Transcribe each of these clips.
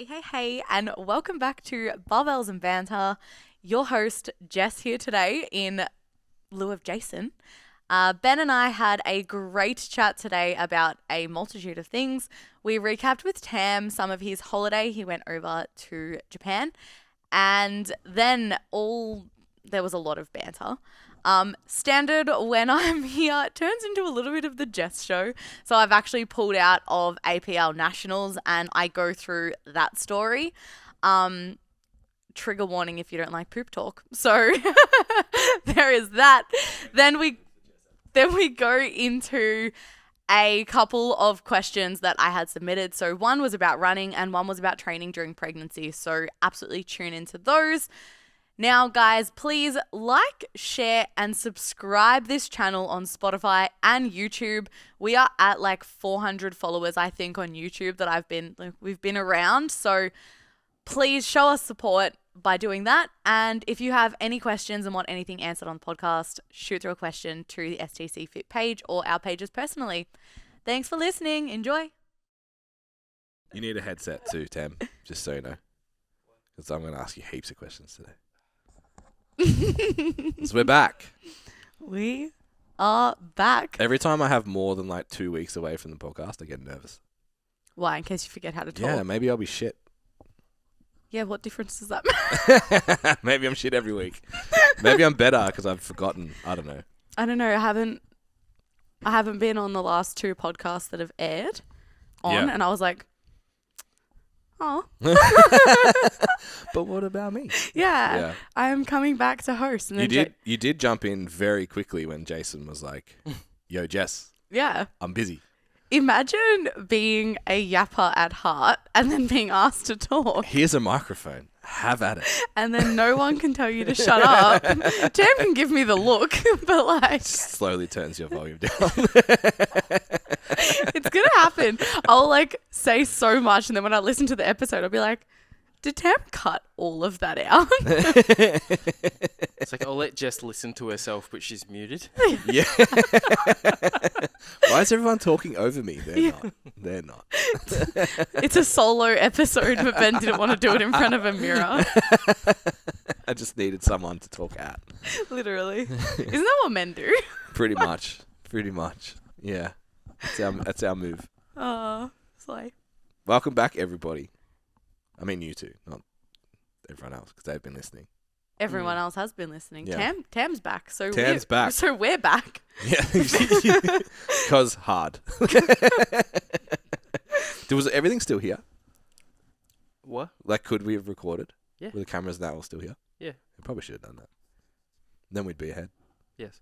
Hey, and welcome back to Barbells and Banter. Your host, Jess, here today in lieu of Jason. Ben and I had a great chat today about a multitude of things. We recapped with Tam some of his holiday. He went over to Japan. And then there was a lot of banter. Standard when I'm here, it turns into a little bit of the Jess show. So I've actually pulled out of APL Nationals and I go through that story. Trigger warning if you don't like poop talk. So there is that. Then we go into a couple of questions that I had submitted. So one was about running and one was about training during pregnancy. So absolutely tune into those. Now, guys, please like, share, and subscribe this channel on Spotify and YouTube. We are at like 400 followers, I think, on YouTube that we've been around. So please show us support by doing that. And if you have any questions and want anything answered on the podcast, shoot through a question to the STCfit page or our pages personally. Thanks for listening. Enjoy. You need a headset too, Tam, just so you know. Because I'm going to ask you heaps of questions today. So we're back. We are back. Every time I have more than like 2 weeks away from the podcast, I get nervous. Why? In case you forget how to talk? Yeah, maybe I'll be shit. Yeah, what difference does that make? Maybe I'm shit every week. Maybe I'm better because I've forgotten. I don't know. I haven't been on the last two podcasts that have aired and I was like, oh. But what about me? Yeah. I'm coming back to host. And you did jump in very quickly when Jason was like, yo, Jess. Yeah. I'm busy. Imagine being a yapper at heart and then being asked to talk. Here's a microphone. Have at it. And then no one can tell you to shut up. Tam can give me the look, but like... Slowly turns your volume down. It's going to happen. I'll like say so much and then when I listen to the episode, I'll be like, did Tam cut all of that out? It's like, I'll let Jess listen to herself, but she's muted. Yeah. Why is everyone talking over me? They're not. It's a solo episode, but Ben didn't want to do it in front of a mirror. I just needed someone to talk at. Literally. Isn't that what men do? Pretty much. Yeah. That's our move. Oh, slay. Welcome back, everybody. I mean, you two, not everyone else, because they've been listening. Everyone else has been listening. Yeah. Tam's back. So Tam's back. So we're back. Yeah. Because hard. Was everything still here? What? Like, could we have recorded? Yeah. Were the cameras now all still here? Yeah. We probably should have done that. Then we'd be ahead. Yes.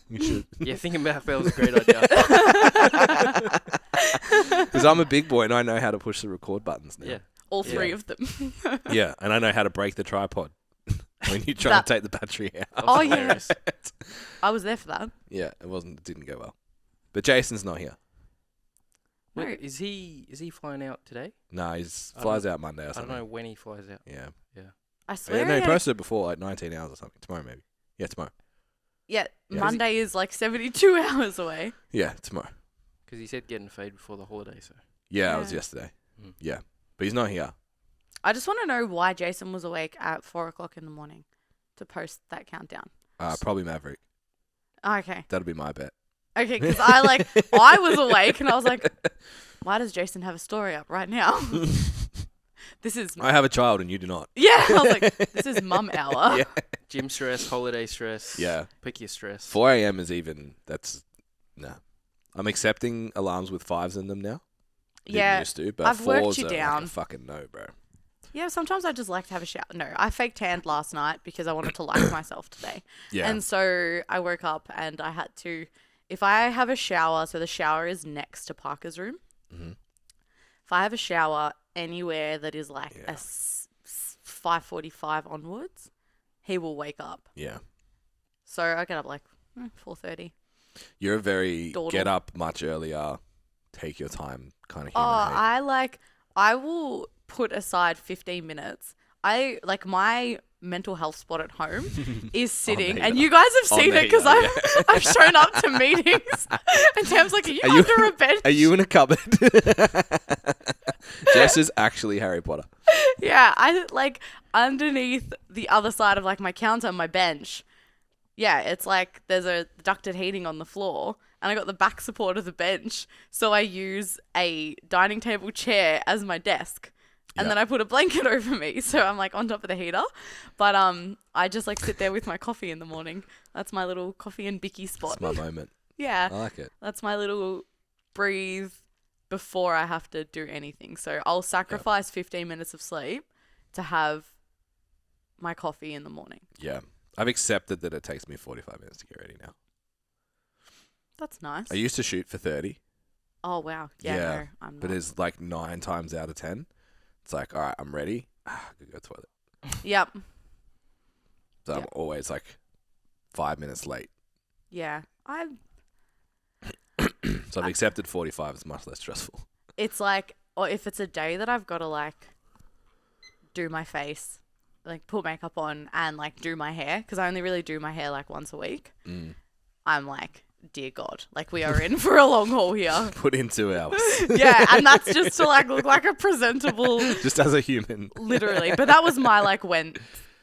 You should. Yeah, thinking about that was a great idea. Because I'm a big boy and I know how to push the record buttons now. Yeah. All three of them. Yeah, and I know how to break the tripod when you try to take the battery out. Oh, yeah. I was there for that. Yeah, it didn't go well. But Jason's not here. No. Wait, is he flying out today? No, he flies out Monday or I something. don't know when he flies out. Yeah. I swear. No, he posted it before, like 19 hours or something. Tomorrow, maybe. Yeah, tomorrow. Yeah, Monday is like 72 hours away. Yeah, tomorrow. Because he said getting fade before the holiday, so. Yeah, it was yesterday. Mm. Yeah, but he's not here. I just want to know why Jason was awake at 4 o'clock in the morning to post that countdown. Probably Maverick. Okay. That'll be my bet. Okay, because I was awake and I was like, why does Jason have a story up right now? I have a child and you do not. Yeah, I was like, this is mum hour. Yeah. Gym stress, holiday stress. Yeah. Pick your stress. 4 a.m. is even, nah. I'm accepting alarms with 5s in them now. Yeah. Used to, but I've 4s worked you are down. like a fucking no, bro. Yeah, sometimes I just like to have a shower. No, I fake tanned last night because I wanted to like myself today. Yeah. And so I woke up and I had to, if I have a shower, so the shower is next to Parker's room. Mm-hmm. If I have a shower anywhere that is like a 5:45 onwards, he will wake up. Yeah. So I get up like 4:30. You're a very Dawdle. get up much earlier, take your time kind of human. I will put aside 15 minutes. My mental health spot at home is On sitting, the and heater. you guys have On seen the it because heater, I've shown up to meetings, and Tam's like, "Are you under a bench?" Are you in a cupboard? Jess is actually Harry Potter. Yeah, I like underneath the other side of like my counter, my bench. Yeah, it's like there's a ducted heating on the floor, and I got the back support of the bench, so I use a dining table chair as my desk. And then I put a blanket over me, so I'm like on top of the heater. But I just like sit there with my coffee in the morning. That's my little coffee and bicky spot. It's my moment. Yeah, I like it. that's my little breathe before I have to do anything. So I'll sacrifice 15 minutes of sleep to have my coffee in the morning. Yeah. I've accepted that it takes me 45 minutes to get ready now. That's nice. I used to shoot for 30. Oh wow, yeah, no, I'm not. But it's like 9 times out of 10. It's like, all right, I'm ready. I could go to the toilet. Yep. So I'm always like 5 minutes late. Yeah, So I've accepted 45 is much less stressful. It's like, or if it's a day that I've got to like do my face, like put makeup on and like do my hair, because I only really do my hair like once a week. I'm like, dear God, like we are in for a long haul here. Put in 2 hours. Yeah, and that's just to like look like a presentable, Just as a human. literally. But that was my like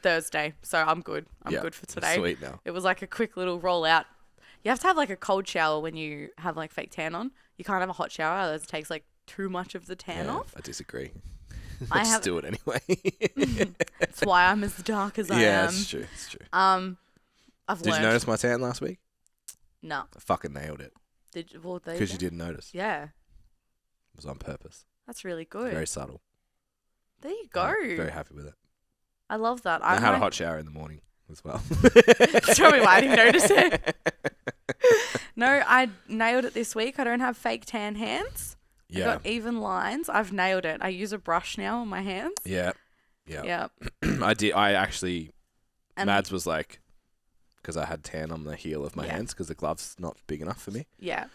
Thursday, so I'm good. I'm Yeah, good for today. Sweet now. It was like a quick little roll out. You have to have like a cold shower when you have like fake tan on. You can't have a hot shower, otherwise it takes like too much of the tan off. I disagree. I Just have. do it anyway. That's why I'm as dark as I Yeah, am. it's true. It's true. I've Did you learned. notice my tan last week? No. I fucking nailed it. Did you? Well, there Because you you go. didn't notice. Yeah, It was on purpose. that's really good. Very subtle. There you go. I'm very happy with it. I love that. I had a hot shower in the morning as well. That's probably why I didn't notice it. No, I nailed it this week. I don't have fake tan hands. I Yeah. got even lines. I've nailed it. I use a brush now on my hands. Yeah. Yeah. Yeah. I did. I actually, And Mads was like, because I had tan on the heel of my Yeah. hands because the glove's not big enough for me. yeah.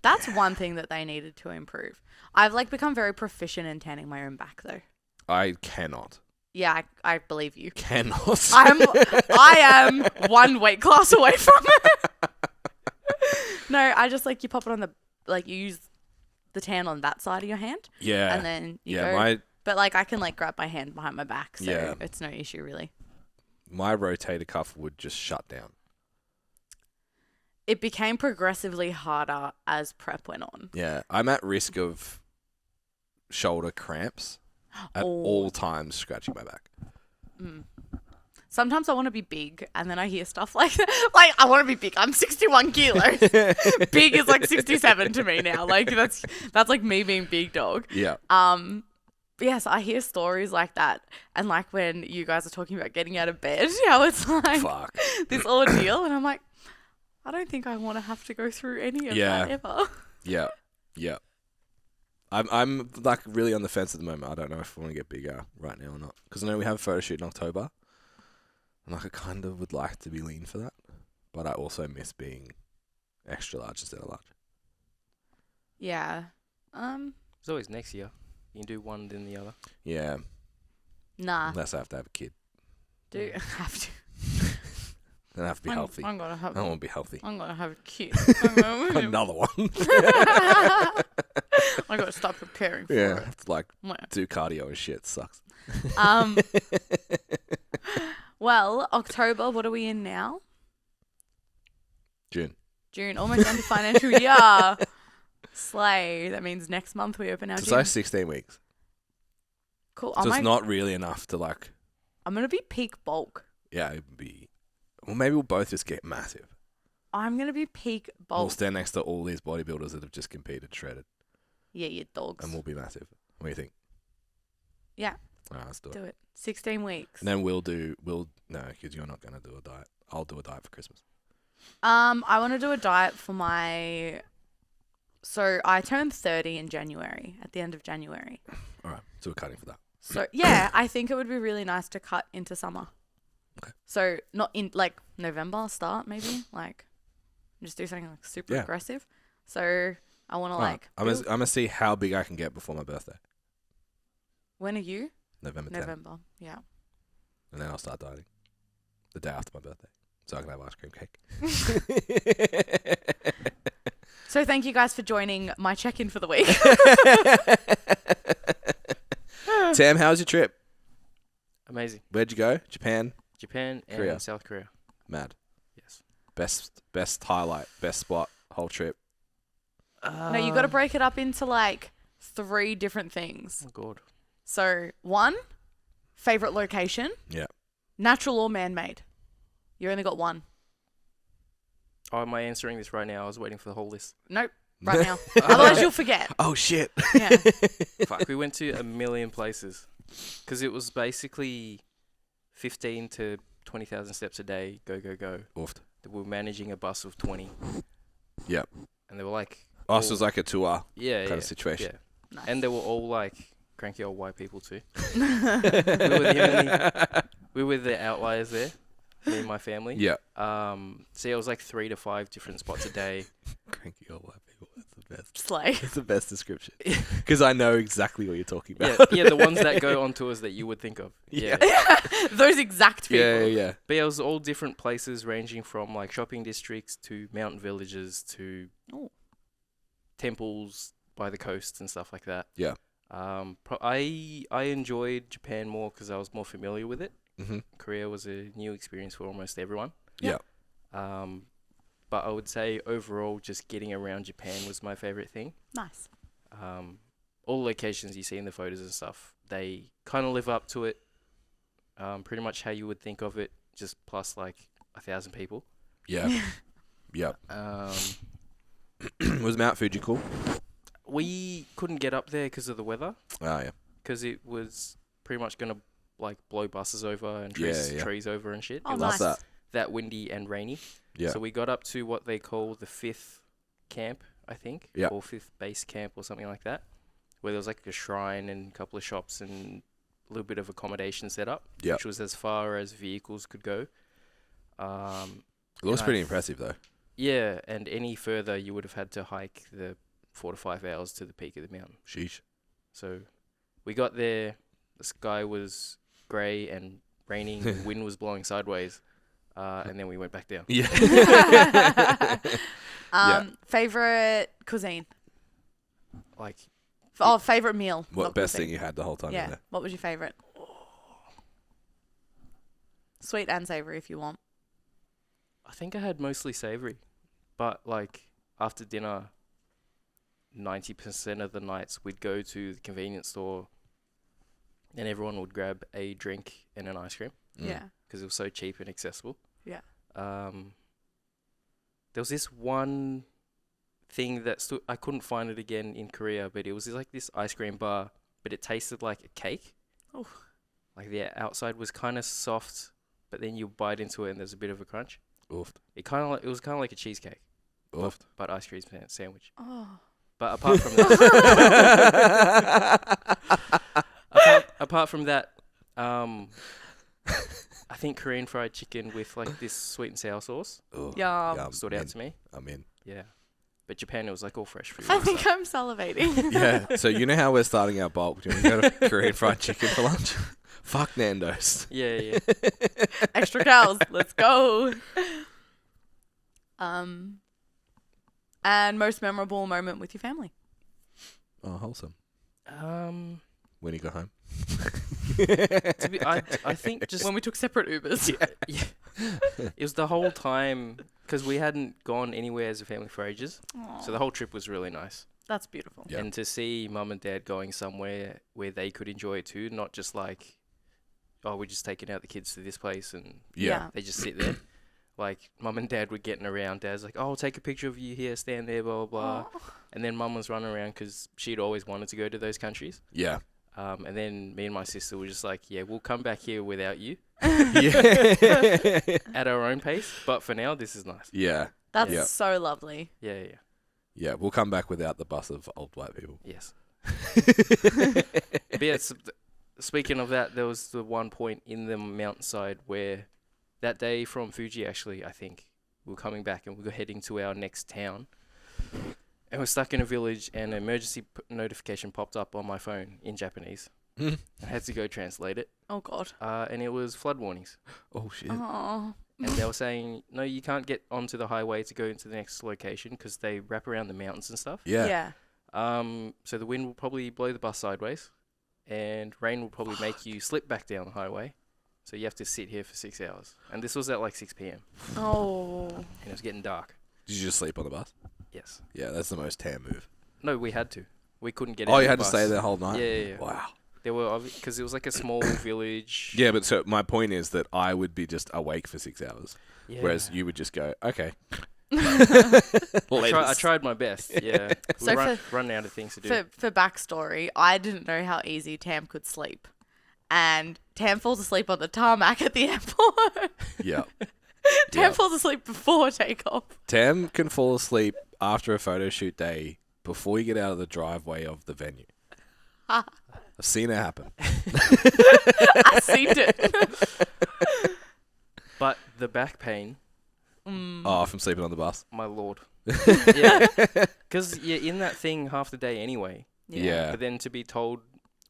That's one thing that they needed to improve. I've like become very proficient in tanning my own back though. I cannot. Yeah, I believe you. Cannot. I am one weight class away from it. No, I just like you pop it on the like you use the tan on that side of your hand. Yeah. And then you yeah. go. But like I can like grab my hand behind my back, so Yeah. it's no issue really. My rotator cuff would just shut down. It became progressively harder as prep went on. Yeah. I'm at risk of shoulder cramps at all times scratching my back. Sometimes I want to be big, and then I hear stuff like that. Like, I want to be big. I'm 61 kilos. Big is like 67 to me now. Like, that's like me being big dog. Yeah. Yes, I hear stories like that. And like when you guys are talking about getting out of bed, how it's like Fuck. this ordeal. And I'm like, I don't think I want to have to go through any of Yeah. that ever. Yeah. Yeah. I'm like really on the fence at the moment. I don't know if I want to get bigger right now or not. Because I know we have a photo shoot in October. And like I kind of would like to be lean for that. But I also miss being extra large instead of large. Yeah. It's always next year. You can do one, then the other. Yeah. Nah. Unless I have to have a kid. Do have to. Then I have to be healthy. I'm gonna have. I don't want to be healthy. I'm gonna have a kid. Another one. I gotta start preparing for Yeah. I it. have to like Yeah. do cardio and shit. It sucks. Well, October, what are we in now? June. June, almost end of financial year. Slay. That means next month we open our So it's gym. like 16 weeks. Cool. So it's not really enough to like, I'm going to be peak bulk. yeah, it'd be, well, maybe we'll both just get massive. I'm going to be peak We'll bulk. stand next to all these bodybuilders that have just competed, shredded, Yeah, you dogs. and we'll be massive. What do you think? Yeah. All right, let's do it. Do it. 16 weeks. And then no, because you're not going to do a diet. I'll do a diet for Christmas. I want to do a diet for my... So I turned 30 in January, at the end of January. All right, so we're cutting for that. So yeah, I think it would be really nice to cut into summer. Okay. So not in like November start maybe, like just do something like super Yeah. aggressive. So I want to All right, like. I'm gonna see how big I can get before my birthday, When are you? November 10th, November. Yeah. and then I'll start dieting. the day after my birthday, so I can have ice cream cake. So thank you guys for joining my check-in for the week. Sam, how was your trip? Amazing. Where'd you go? Japan? Japan and Korea. South Korea. Mad. Yes. Best highlight, best spot, whole trip. No, you got to break it up into like 3 different things. Oh, God. So 1, favorite location, Yeah. natural or man-made. You only got 1. Oh, am I answering this right now? I was waiting for the whole list. Nope, right now. Otherwise you'll forget. Oh, shit. Yeah. Fuck, we went to a million places. Because it was basically 15 to 20,000 steps a day, go, go, go. Oofed. We were managing a bus of 20. Yep. And they were like... Oh, so it was like a tour Yeah, kind of situation. Yeah. Nice. And they were all like cranky old white people too. We were the outliers there, me and my family. Yeah. So it was like 3 to 5 different spots a day. Cranky old white people. That's the best. Slay. That's the best description. Because I know exactly what you're talking about. Yeah, the ones that go on tours that you would think of. Yeah. Those exact people. Yeah. But yeah, it was all different places ranging from like shopping districts to mountain villages to temples by the coast and stuff like that. Yeah. I enjoyed Japan more because I was more familiar with it. Mm-hmm. Korea was a new experience for almost everyone. Yeah. But I would say overall, just getting around Japan was my favorite thing. Nice. All the locations you see in the photos and stuff, they kind of live up to it. Pretty much how you would think of it, just plus like 1,000 people. Yeah. Yep. Was Mount Fuji cool? We couldn't get up there because of the weather. Oh, yeah. Because it was pretty much going to like blow buses over and Yeah. trees over and shit. Oh, It nice. was that windy and rainy. Yeah. So we got up to what they call the 5th camp, I think. Yeah. Or 5th base camp or something like that. Where there was like a shrine and a couple of shops and a little bit of accommodation set up. Yeah. Which was as far as vehicles could go. It looks and pretty impressive, though. Yeah, and any further you would have had to hike the 4 to 5 hours to the peak of the mountain. Sheesh. So we got there, the sky was grey and raining, the wind was blowing sideways, and then we went back down. Yeah. Favorite cuisine? Like, Favorite meal. What not best cuisine. thing you had the whole time you were Yeah. there? What was your favorite? Sweet and savory if you want. I think I had mostly savoury, but like after dinner, 90% of the nights we'd go to the convenience store and everyone would grab a drink and an ice cream Yeah. because it was so cheap and accessible. Yeah. There was this one thing that I couldn't find it again in Korea, but it was like this ice cream bar, but it tasted like a cake. Oh. Like the outside was kind of soft, but then you bite into it and there's a bit of a crunch. Oofed. It was kind of like a cheesecake, Oofed. but ice cream sandwich. Oh. But apart from that, apart from that, I think Korean fried chicken with like this sweet and sour sauce Oh, Yum. stood out to me. I'm in. Yeah, but Japan it was like all fresh food. I and think stuff. I'm salivating. Yeah. So you know how we're starting our bulk? Do you want to go to Korean fried chicken for lunch? Fuck Nando's. Yeah. Extra cows. Let's go. And most memorable moment with your family? Oh, wholesome. When you go home. I think just When we took separate Ubers. yeah, it was the whole time because we hadn't gone anywhere as a family for ages, so the whole trip was really nice. That's beautiful. Yeah. And to see mum and dad going somewhere where they could enjoy it too, not just like, oh, we're just taking out the kids to this place and Yeah. they just sit there. Like, mum and dad were getting around. Dad's like, oh, I'll take a picture of you here, stand there, blah, blah, blah. And then mum was running around because she'd always wanted to go to those countries. Yeah. And then me and my sister were just like, yeah, we'll come back here without you Yeah. at our own pace. But for now, this is nice. Yeah. That's Yeah. so lovely. Yeah. Yeah. We'll come back without the bus of old white people. Yes. But yeah, speaking of that, there was the one point in the mountainside where that day from Fuji, actually, I think, we were coming back and we were heading to our next town. And we're stuck in a village and an emergency notification popped up on my phone in Japanese. Hmm. I had to go translate it. Oh God. And it was flood warnings. Oh shit. Oh. And they were saying, no, you can't get onto the highway to go into the next location because they wrap around the mountains and stuff. Yeah. So the wind will probably blow the bus sideways, and rain will probably make you slip back down the highway. So you have to sit here for 6 hours. And this was at like 6 p.m. Oh. And it was getting dark. Did you just sleep on the bus? Yes. Yeah, that's the most Tam move. No, we had to. We couldn't get out Oh, of you the had to bus. stay there the whole night? Yeah. Wow. There were, because it was like a small village. Yeah, but so my point is that I would be just awake for 6 hours, Yeah. whereas you would just go, okay. I tried my best. Yeah. So We run out of things to do. For backstory, I didn't know how easy Tam could sleep. And Tam falls asleep on the tarmac at the airport. Yeah. Tam Yeah. falls asleep before takeoff. Tam can fall asleep after a photo shoot day before you get out of the driveway of the venue. I've seen it happen. I seen it. But the back pain, Oh, from sleeping on the bus? my lord. Yeah. Because you're in that thing half the day anyway. Yeah. But then to be told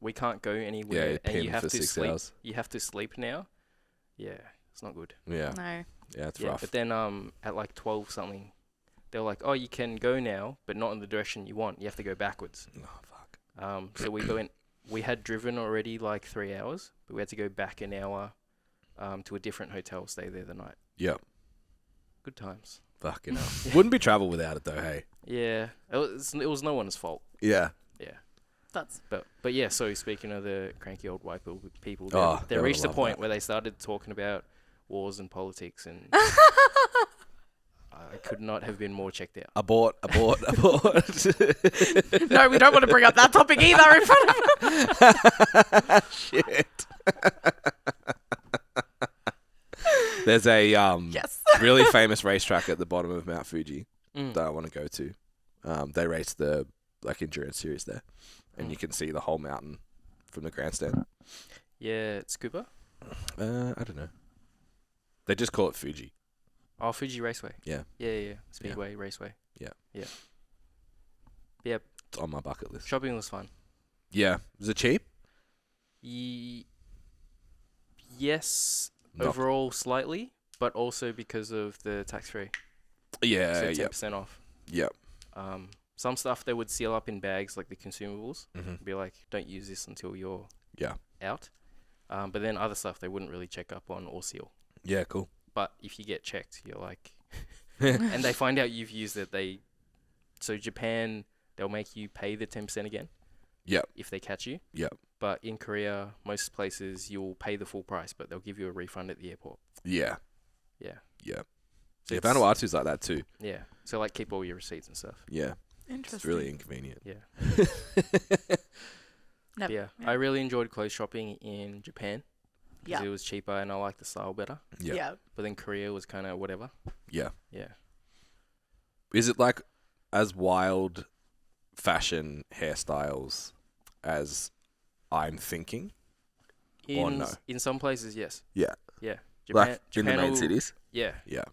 we can't go anywhere you're and you pinned have for to 6 sleep. hours. You have to sleep now. Yeah, it's not good. Yeah. No. Yeah, it's Yeah, rough. but then at like 12 something, they were like, oh, you can go now, but not in the direction you want. You have to go backwards. Oh, fuck. So we had driven already like 3 hours, but we had to go back an hour to a different hotel, stay there the night. Yep. Good times. Fucking hell. Wouldn't be travel without it though, hey? Yeah, it was no one's fault. Yeah. Yeah. That's But yeah, so speaking of the cranky old white people, they Oh, they reached the love point that. where they started talking about wars and politics, and I could not have been more checked out. Abort. no, we don't want to bring up that topic either in front of Shit. There's a Yes. really famous racetrack at the bottom of Mount Fuji Mm. that I want to go to. They race the endurance series there, and you can see the whole mountain from the grandstand. Yeah, it's Scuba. I don't know. They just call it Fuji. Oh, Fuji Raceway. Yeah. Yeah. Speedway Raceway. Yeah. Yep. It's on my bucket list. Shopping was fun. Yeah. Is it cheap? Yes, Not- overall slightly, but also because of the tax-free. Yeah. So Yep. 10% off. Yep. Some stuff they would seal up in bags, like the consumables. Mm-hmm. Be like, don't use this until you're Yeah. out. But then other stuff they wouldn't really check up on or seal. Yeah. Cool. But if you get checked, you're like, and they find out you've used it. So Japan, they'll make you pay the 10% again. Yep. If they catch you. Yep. But in Korea, most places you'll pay the full price, but they'll give you a refund at the airport. Yeah. Yeah. Yep. So Yeah. it's- Vanuatu's like that too. Yeah. So like keep all your receipts and stuff. Yeah. It's Interesting. really inconvenient. Yeah. Never- Yeah. I really enjoyed clothes shopping in Japan because Yeah. it was cheaper and I liked the style better. Yeah. Yeah. But then Korea was kind of whatever. Yeah. Yeah. Is it like as wild fashion hairstyles as I'm thinking? Or no? In some places, yes. Yeah. Yeah. Like in the main will- cities? Yeah. Yeah.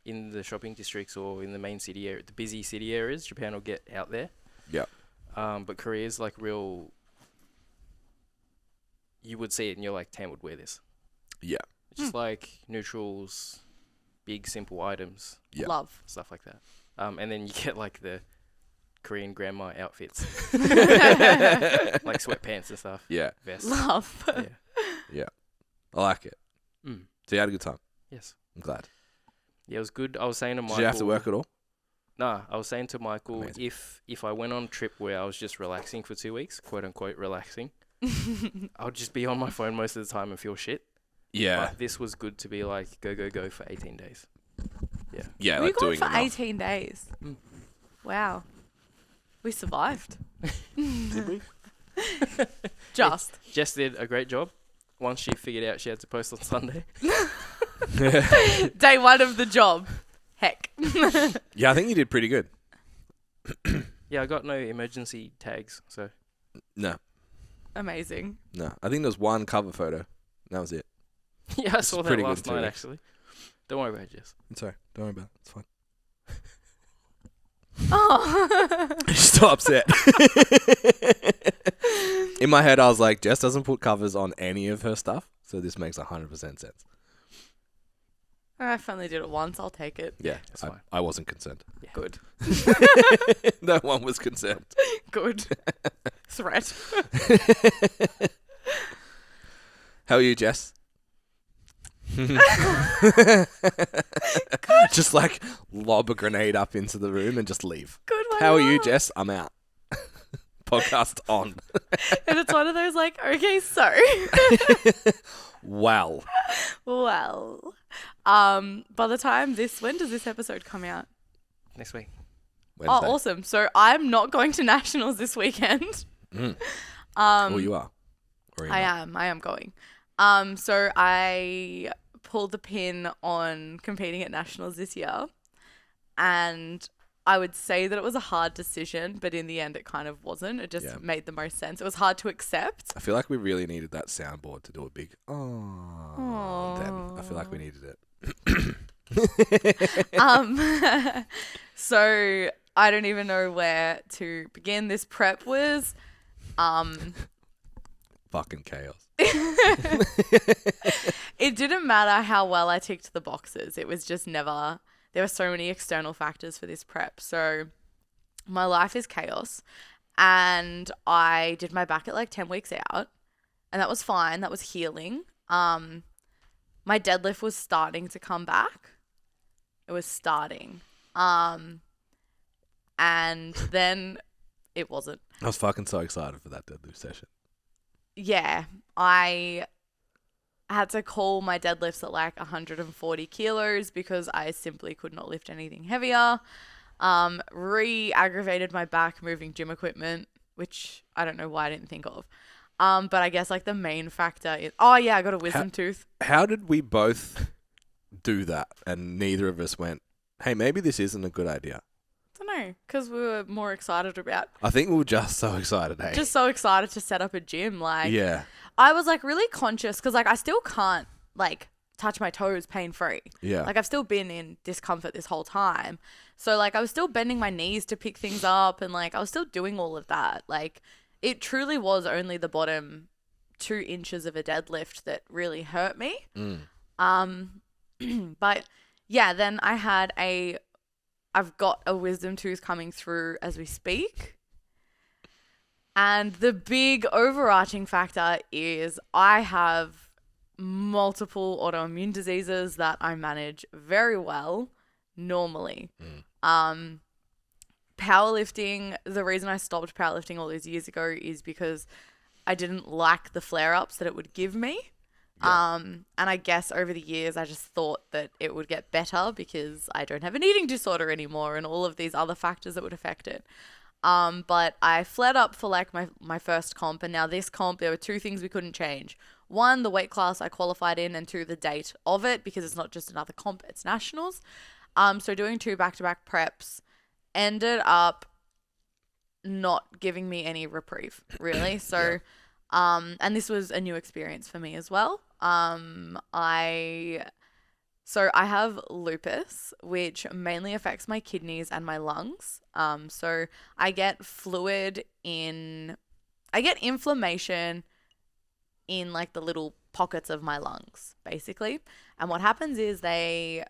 In the shopping districts or in the main city area, the busy city areas, Japan will get out there. Yeah. But Korea's like real. You would see it and you're like, Tam would wear this. Yeah. It's just like neutrals, big simple items, Yeah. Love. stuff like that. And then you get like the Korean grandma outfits, like sweatpants and stuff, Yeah. vests. Love. Yeah. I like it. Mm. So you had a good time. Yes. I'm glad. Yeah, it was good. I was saying to Michael. Did you have to work at all? Nah, I was saying to Michael, Amazing. if I went on a trip where I was just relaxing for 2 weeks, quote unquote relaxing, I would just be on my phone most of the time and feel shit. Yeah. But this was good to be like, go for 18 days. Yeah, We like gone doing for enough. 18 days. Mm. Wow. We survived. Did we? Just. Jess did a great job. Once she figured out she had to post on Sunday. Day one of the job. Heck. Yeah, I think you did pretty good. Yeah, I got no emergency tags, so. No. Amazing. No. I think there was one cover photo. And that was it. Yeah, I saw that pretty good last too, night, actually. actually. Don't worry about it, Jess. It's alright. Don't worry about it. It's fine. Oh. She's so upset. In my head, I was like, Jess doesn't put covers on any of her stuff, so this makes 100% sense. I finally did it once. I'll take it. Yeah, That's fine. I wasn't concerned. Yeah. Good. No one was concerned. Good. Threat. How are you, Jess? Just like lob a grenade up into the room and just leave. Good one. How are you, Jess? I'm out. Podcast on. And it's one of those like, okay, so. Wow. Well, by the time when does this episode come out? Next week. Wednesday. Oh, awesome. So I'm not going to nationals this weekend. Oh, you are? Or you're I not? am going. So I pulled the pin on competing at nationals this year, and I would say that it was a hard decision, but in the end it kind of wasn't. It just made the most sense. It was hard to accept. I feel like we really needed that soundboard to do a big then. I feel like we needed it. So I don't even know where to begin. This prep was Fucking chaos. it didn't matter how well I ticked the boxes. It was just never, there were so many external factors for this prep. So my life is chaos, and I did my back at like 10 weeks out, and that was fine. That was healing. My deadlift was starting to come back. It was starting. And then it wasn't. I was fucking so excited for that deadlift session. Yeah, I had to call my deadlifts at like 140 kilos because I simply could not lift anything heavier. Re-aggravated my back moving gym equipment, which I don't know why I didn't think of. But I guess like the main factor is, I got a wisdom tooth. How did we both do that and neither of us went, hey, maybe this isn't a good idea? I don't know, because we were more excited about, I think we were just so excited, hey? just so excited to set up a gym. Like, yeah. I was like really conscious because like I still can't like touch my toes pain free. Yeah. Like I've still been in discomfort this whole time. So like I was still bending my knees to pick things up, and like I was still doing all of that. Like it truly was only the bottom 2 inches of a deadlift that really hurt me. But yeah, then I've got a wisdom tooth coming through as we speak. And the big overarching factor is I have multiple autoimmune diseases that I manage very well normally. Powerlifting, the reason I stopped powerlifting all those years ago is because I didn't like the flare-ups that it would give me. And I guess over the years I just thought that it would get better because I don't have an eating disorder anymore and all of these other factors that would affect it. But I flared up for like my first comp, and now this comp, there were 2 things we couldn't change. 1, the weight class I qualified in, and 2, the date of it, because it's not just another comp, it's nationals. So doing 2 back-to-back preps ended up not giving me any reprieve, really. So, and this was a new experience for me as well. I have lupus, which mainly affects my kidneys and my lungs. So I get inflammation in like the little pockets of my lungs, basically. And what happens is they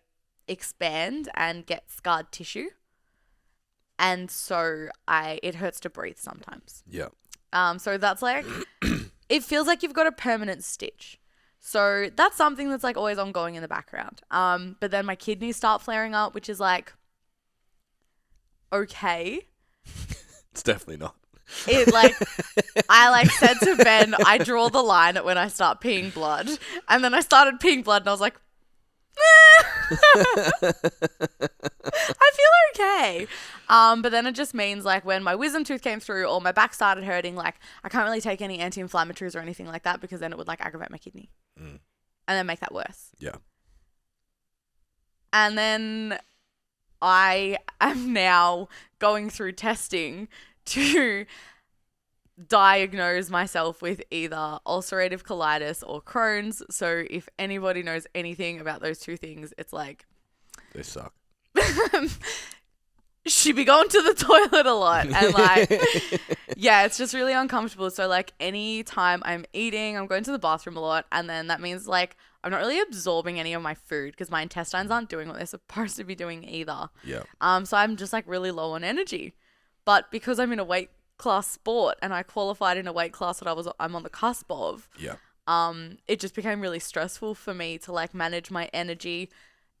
expand and get scarred tissue. And so it hurts to breathe sometimes. Yeah. So that's like, it feels like you've got a permanent stitch. So that's something that's like always ongoing in the background. But then my kidneys start flaring up, which is like, okay. It's definitely not. It like, I like said to Ben, I draw the line at when I start peeing blood. And then I started peeing blood and I was like, I feel okay. But then it just means like when my wisdom tooth came through or my back started hurting, like I can't really take any anti-inflammatories or anything like that because then it would like aggravate my kidney and then make that worse. Yeah. And then I am now going through testing to diagnose myself with either ulcerative colitis or Crohn's. So if anybody knows anything about those 2 things, it's like They suck. she be going to the toilet a lot. And like, yeah, it's just really uncomfortable. So like any time I'm eating, I'm going to the bathroom a lot. And then that means like I'm not really absorbing any of my food because my intestines aren't doing what they're supposed to be doing either. Yeah. So I'm just like really low on energy. But because I'm in a weight class sport and I qualified in a weight class that I'm on the cusp of, Yeah. it just became really stressful for me to like manage my energy,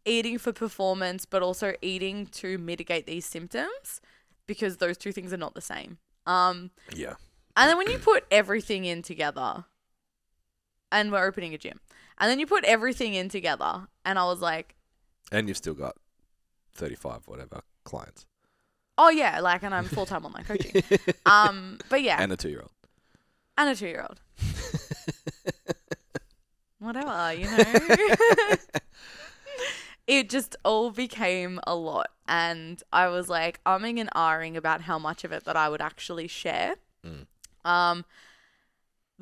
eating for performance, but also eating to mitigate these symptoms because those two things are not the same. Yeah. And then when you put everything in together, and we're opening a gym, and then you put everything in together, and I was like, And you've still got 35 whatever clients. oh yeah, like, and I'm full-time online coaching. But yeah. And a 2-year-old. And a 2-year-old. Whatever, you know. It just all became a lot. And I was like umming and ahhing about how much of it that I would actually share. The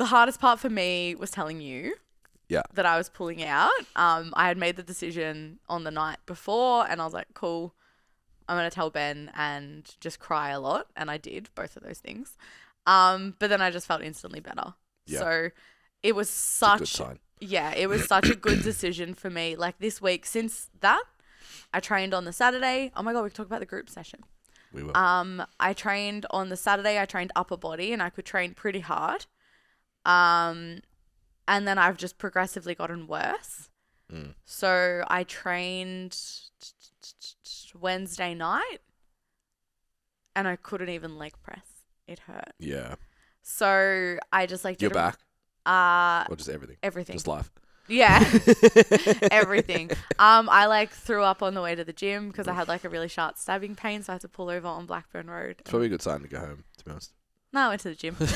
hardest part for me was telling you that I was pulling out. I had made the decision on the night before and I was like, cool, I'm going to tell Ben and just cry a lot. And I did both of those things. But then I just felt instantly better. Yeah. So it was It's a good such... sign. Yeah, it was such a good decision for me. Like this week, since that, I trained on the Saturday. Oh my God, we can talk about the group session. We will. I trained on the Saturday. I trained upper body and I could train pretty hard. And then I've just progressively gotten worse. So I trained Wednesday night and I couldn't even leg press. It hurt. Yeah. So I just like... You're back? Or just everything? Everything. Just life? Yeah. Everything. I like threw up on the way to the gym because I had like a really sharp stabbing pain, so I had to pull over on Blackburn Road. It's probably a good sign to go home, to be honest. No, I went to the gym. But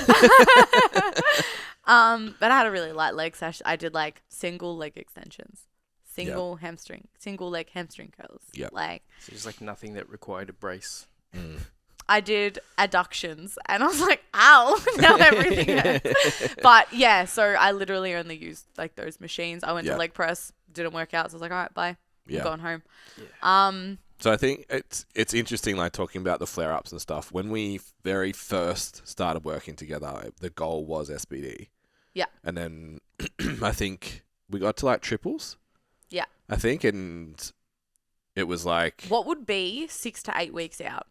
I had a really light leg session. I did like single leg extensions, single leg hamstring curls. Yeah. Like, So there's like nothing that required a brace. I did adductions and I was like, ow, now everything hurts. But yeah, so I literally only used like those machines. I went to leg press, didn't work out. So I was like, all right, bye. I'm going home. Yeah. So I think it's interesting, like talking about the flare-ups and stuff. When we very first started working together, the goal was SBD. Yeah. And then I think we got to like triples. Yeah. I think, and it was like... What would be 6 to 8 weeks out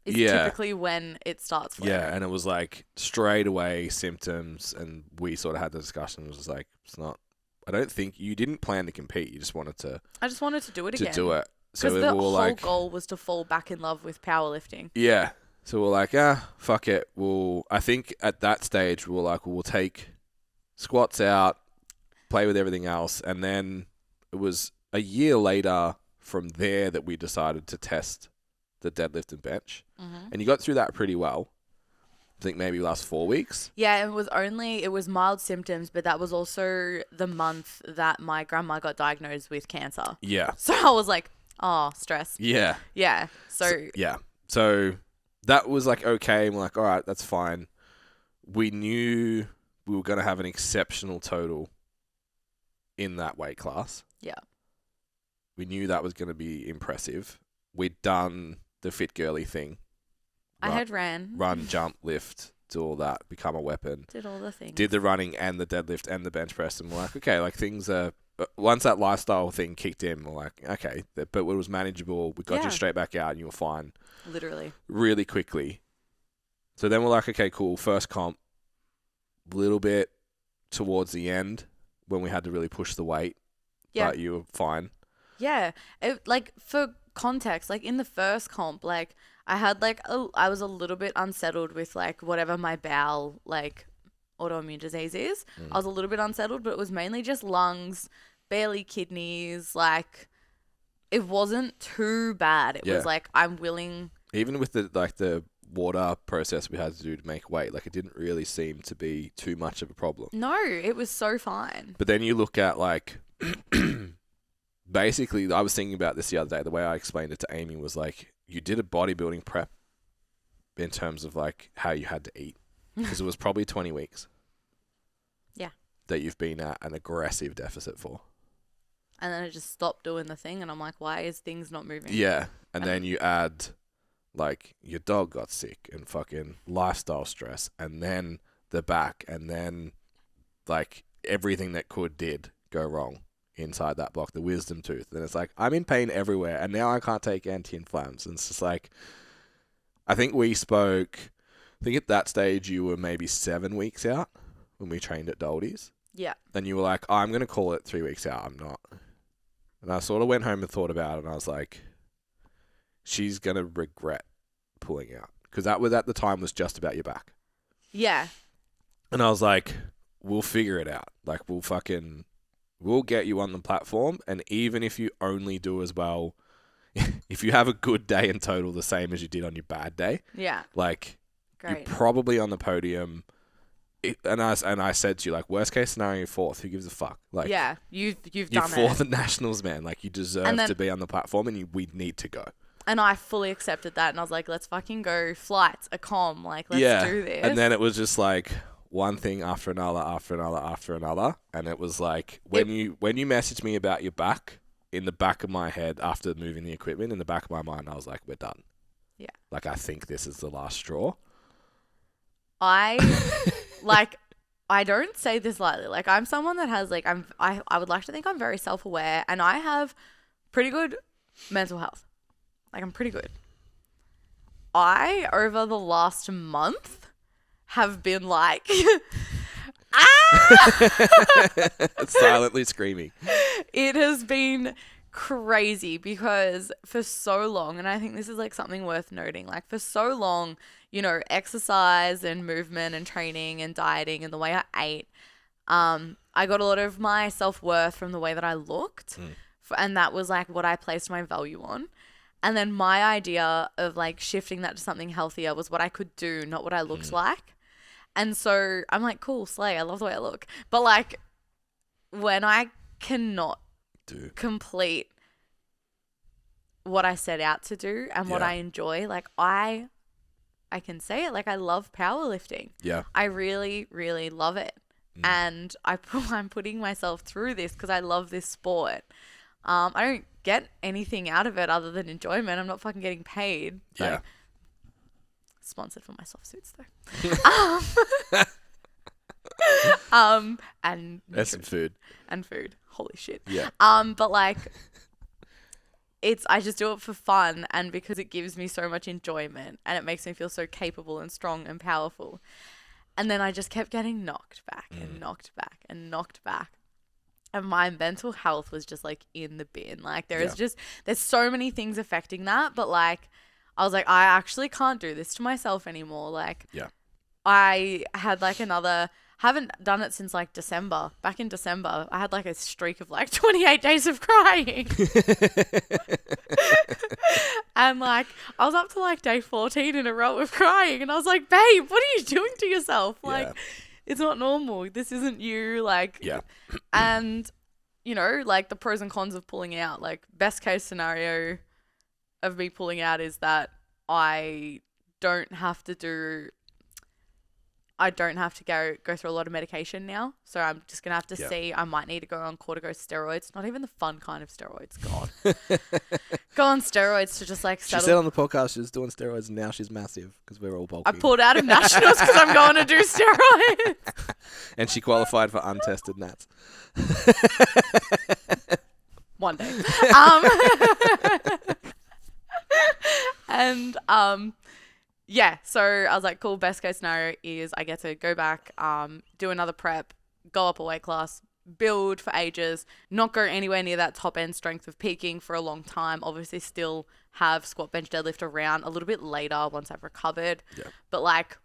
is typically when it starts flaring. Yeah, and it was like straight away symptoms, and we sort of had the discussion. It was like, it's not... I don't think... You didn't plan to compete. You just wanted to... I just wanted to do it again. To do it. So Because the we were whole like... goal was to fall back in love with powerlifting. Yeah. So we're like, fuck it. I think at that stage, we were like, we'll take squats out, play with everything else. And then it was a year later from there that we decided to test the deadlift and bench. And you got through that pretty well. I think maybe last 4 weeks. Yeah, it was mild symptoms, but that was also the month that my grandma got diagnosed with cancer. Yeah. So I was like, oh, stress. Yeah. Yeah. So that was like, okay. And we're like, all right, that's fine. We knew we were going to have an exceptional total in that weight class. Yeah. We knew that was going to be impressive. We'd done the fit girly thing. I had ran. Run, jump, lift, do all that, become a weapon. Did all the things. Did the running and the deadlift and the bench press. And we're like, okay, like things are... Once that lifestyle thing kicked in, we're like, okay, but it was manageable. We got you straight back out and you were fine. Literally. Really quickly. So then we're like, okay, cool. First comp, little bit towards the end when we had to really push the weight. Yeah. But you were fine. Yeah. Like, for context, like in the first comp, like I had like, I was a little bit unsettled with like whatever my bowel, like autoimmune disease is. I was a little bit unsettled, but it was mainly just lungs, barely kidneys. Like, it wasn't too bad. It was like, I'm willing. Even with the water process we had to do to make weight, like it didn't really seem to be too much of a problem. No, it was so fine. But then you look at like, basically, I was thinking about this the other day. The way I explained it to Amy was like, you did a bodybuilding prep in terms of like how you had to eat. Because it was probably 20 weeks. Yeah. That you've been at an aggressive deficit for. And then I just stopped doing the thing and I'm like, why is things not moving? Yeah. And then you add like your dog got sick and fucking lifestyle stress and then the back and then like everything that did go wrong inside that block, the wisdom tooth. And it's like, I'm in pain everywhere and now I can't take anti-inflammatories. And it's just like, I think at that stage you were maybe 7 weeks out when we trained at Doldy's. Yeah. And you were like, oh, I'm going to call it 3 weeks out. I'm not. And I sort of went home and thought about it and I was like, she's going to regret pulling out. Because that was at the time was just about your back. Yeah. And I was like, we'll figure it out. Like, we'll get you on the platform. And even if you only do as well, if you have a good day in total, the same as you did on your bad day. Yeah. Like, great. You're probably on the podium. And I said to you, like, worst case scenario, you're fourth. Who gives a fuck? Like, yeah, you've you're done fourth it. at nationals, man. Like, you deserve to be on the platform, and we need to go. And I fully accepted that, and I was like, let's fucking go. Flights, a comm, like, let's do this. And then it was just like one thing after another, and it was like when you messaged me about your back, in the back of my head after moving the equipment, in the back of my mind, I was like, we're done. Yeah. Like, I think this is the last straw. I don't say this lightly. Like, I'm someone that has like I would like to think I'm very self-aware, and I have pretty good mental health. Like, I'm pretty good. I, over the last month, have been like, silently screaming. It has been crazy because for so long, and I think this is like something worth noting, like for so long, you know, exercise and movement and training and dieting and the way I ate, I got a lot of my self-worth from the way that I looked. And that was like what I placed my value on. And then my idea of like shifting that to something healthier was what I could do, not what I looked like. And so I'm like, cool, slay. I love the way I look. But like when I cannot complete what I set out to do and what I enjoy, like I can say it, like I love powerlifting. Yeah. I really, really love it. And I'm putting myself through this because I love this sport. I don't get anything out of it other than enjoyment. I'm not fucking getting paid. So. Yeah. Sponsored for my soft suits though. And That's some food. And food. Holy shit. Yeah. But like I just do it for fun and because it gives me so much enjoyment and it makes me feel so capable and strong and powerful. And then I just kept getting knocked back and knocked back and knocked back. And my mental health was just like in the bin. Like there's so many things affecting that. But like, I was like, I actually can't do this to myself anymore. Like, I had like haven't done it since like December. Back in December, I had like a streak of like 28 days of crying. And like, I was up to like day 14 in a row of crying. And I was like, babe, what are you doing to yourself? Like, it's not normal. This isn't you. Like, and you know, like the pros and cons of pulling out, like best case scenario of me pulling out is that I don't have to go through a lot of medication now. So I'm just going to have to see, I might need to go on corticosteroids, not even the fun kind of steroids, God. Go on steroids to just like settle. She said on the podcast she was doing steroids and now she's massive because we're all bulky. I pulled out of nationals because I'm going to do steroids. And she qualified for untested nats. One day. And so I was like, cool, best case scenario is I get to go back, do another prep, go up a weight class, build for ages, not go anywhere near that top end strength of peaking for a long time. Obviously still have squat, bench, deadlift around a little bit later once I've recovered. Yeah. But like,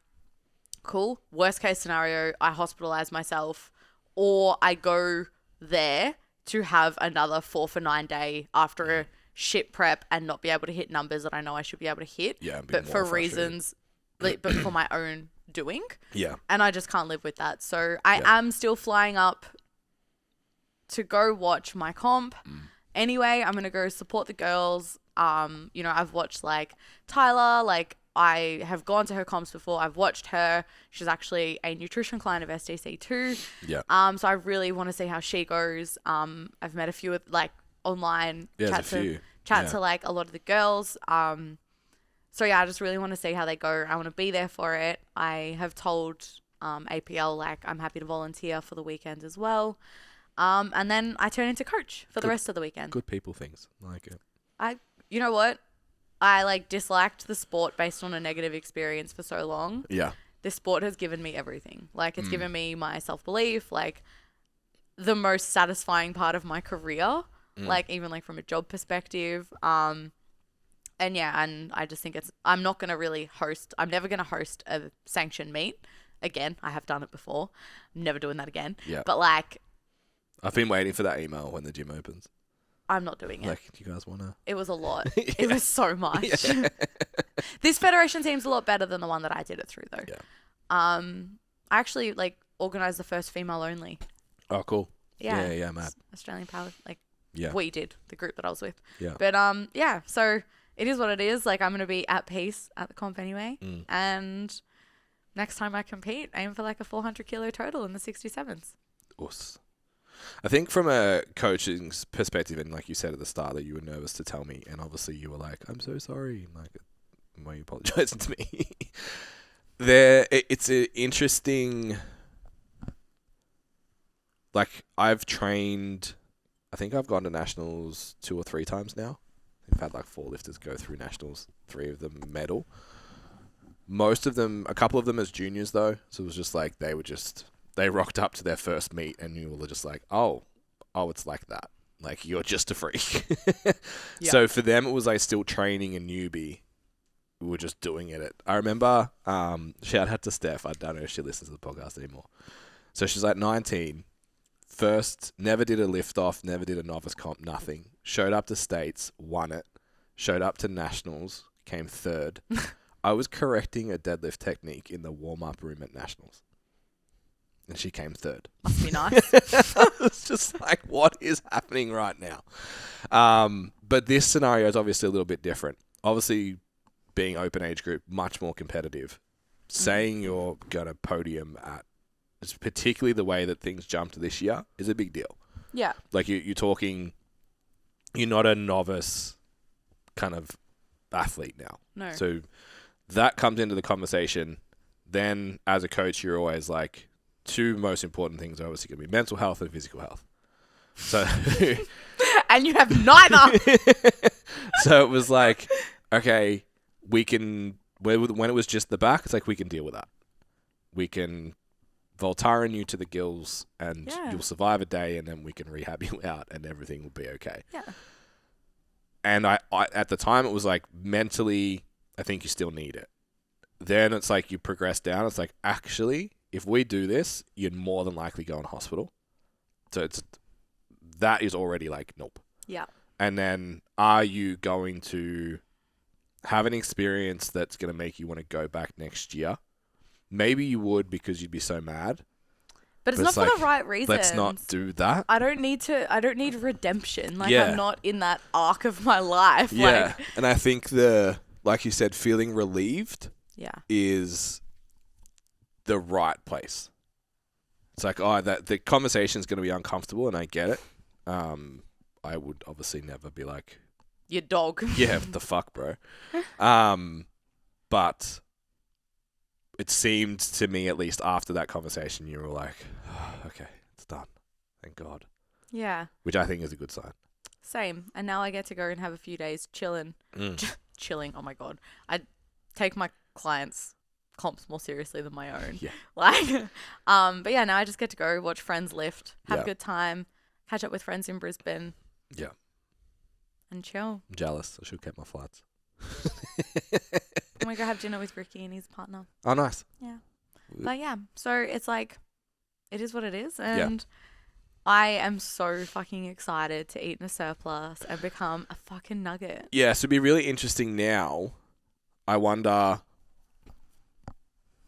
cool, worst case scenario, I hospitalize myself or I go there to have another 4 for 9 day after a shit prep and not be able to hit numbers that I know I should be able to hit. Yeah, but for reasons, but for my own doing. Yeah. And I just can't live with that. So I am still flying up to go watch my comp. Anyway, I'm going to go support the girls. You know, I've watched like Tyler, like I have gone to her comps before. I've watched her. She's actually a nutrition client of STC too. Yeah. So I really want to see how she goes. I've met a few like online chat to like a lot of the girls. So yeah, I just really want to see how they go. I want to be there for it. I have told APL like I'm happy to volunteer for the weekend as well. And then I turn into coach for the rest of the weekend. Good people things. I like it. You know what? I like disliked the sport based on a negative experience for so long. Yeah. This sport has given me everything. Like it's given me my self-belief, like the most satisfying part of my career, like even like from a job perspective. And yeah, and I just think I'm never going to host a sanctioned meet again. I have done it before. I'm never doing that again. Yeah. But like, I've been waiting for that email when the gym opens. I'm not doing it. Like, do you guys want to? It was a lot. It was so much. Yeah. This federation seems a lot better than the one that I did it through though. Yeah. I actually like organized the first female only. Oh, cool. Yeah. Yeah, mad. Australian Power, like Yeah. we did, the group that I was with. Yeah. But yeah, so it is what it is. Like I'm going to be at peace at the comp anyway. And next time I compete, aim for like a 400 kilo total in the 67s. Us. I think from a coaching perspective, and like you said at the start that you were nervous to tell me, and obviously you were like, I'm so sorry. Like, why are you apologizing to me? It's an interesting, like I've trained, I think I've gone to nationals 2 or 3 times now. I've had like 4 lifters go through nationals, 3 of them medal. Most of them, a couple of them as juniors though. So it was just like, they rocked up to their first meet and you were just like, oh, it's like that. Like you're just a freak. Yeah. So for them, it was like still training a newbie. We were just doing it. I remember, shout out to Steph. I don't know if she listens to the podcast anymore. So she's like 19. First, never did a lift off, never did a novice comp, nothing. Showed up to states, won it. Showed up to nationals, came 3rd. I was correcting a deadlift technique in the warm-up room at nationals. And she came 3rd. Must be nice. It's just like, what is happening right now? But this scenario is obviously a little bit different. Obviously, being open age group, much more competitive. Saying you're going to podium at, particularly the way that things jumped this year, is a big deal. Yeah. Like you're talking, you're not a novice kind of athlete now. No. So that comes into the conversation. Then as a coach, you're always like, 2 most important things are obviously going to be mental health and physical health. So, and you have neither. So it was like, okay, we can, when it was just the back, it's like, we can deal with that. We can Voltaren you to the gills and you'll survive a day and then we can rehab you out and everything will be okay. Yeah. And I at the time, it was like, mentally, I think you still need it. Then it's like, you progress down. It's like, actually, if we do this, you'd more than likely go in hospital. So that is already like, nope. Yeah. And then are you going to have an experience that's going to make you want to go back next year? Maybe you would because you'd be so mad. But it's not for the right reasons. Let's not do that. I don't need redemption. Like Yeah. I'm not in that arc of my life. Yeah. Like, And I think like you said, feeling relieved is the right place. It's like, that the conversation's going to be uncomfortable, and I get it. I would obviously never be like, your dog. yeah, what the fuck, bro. But it seemed to me, at least after that conversation, you were like, okay, it's done. Thank God. Yeah. Which I think is a good sign. Same. And now I get to go and have a few days chilling. Chilling. Oh my God. I take my clients' comps more seriously than my own. Yeah. Like, but yeah, now I just get to go watch friends lift, have Yeah. a good time, catch up with friends in Brisbane. Yeah. And chill. I'm jealous. I should have kept my flights. I'm going to go have dinner with Ricky and his partner. Oh, nice. Yeah. But yeah, so it's like, it is what it is. And I am so fucking excited to eat in a surplus and become a fucking nugget. Yeah, so it'd be really interesting now. I wonder...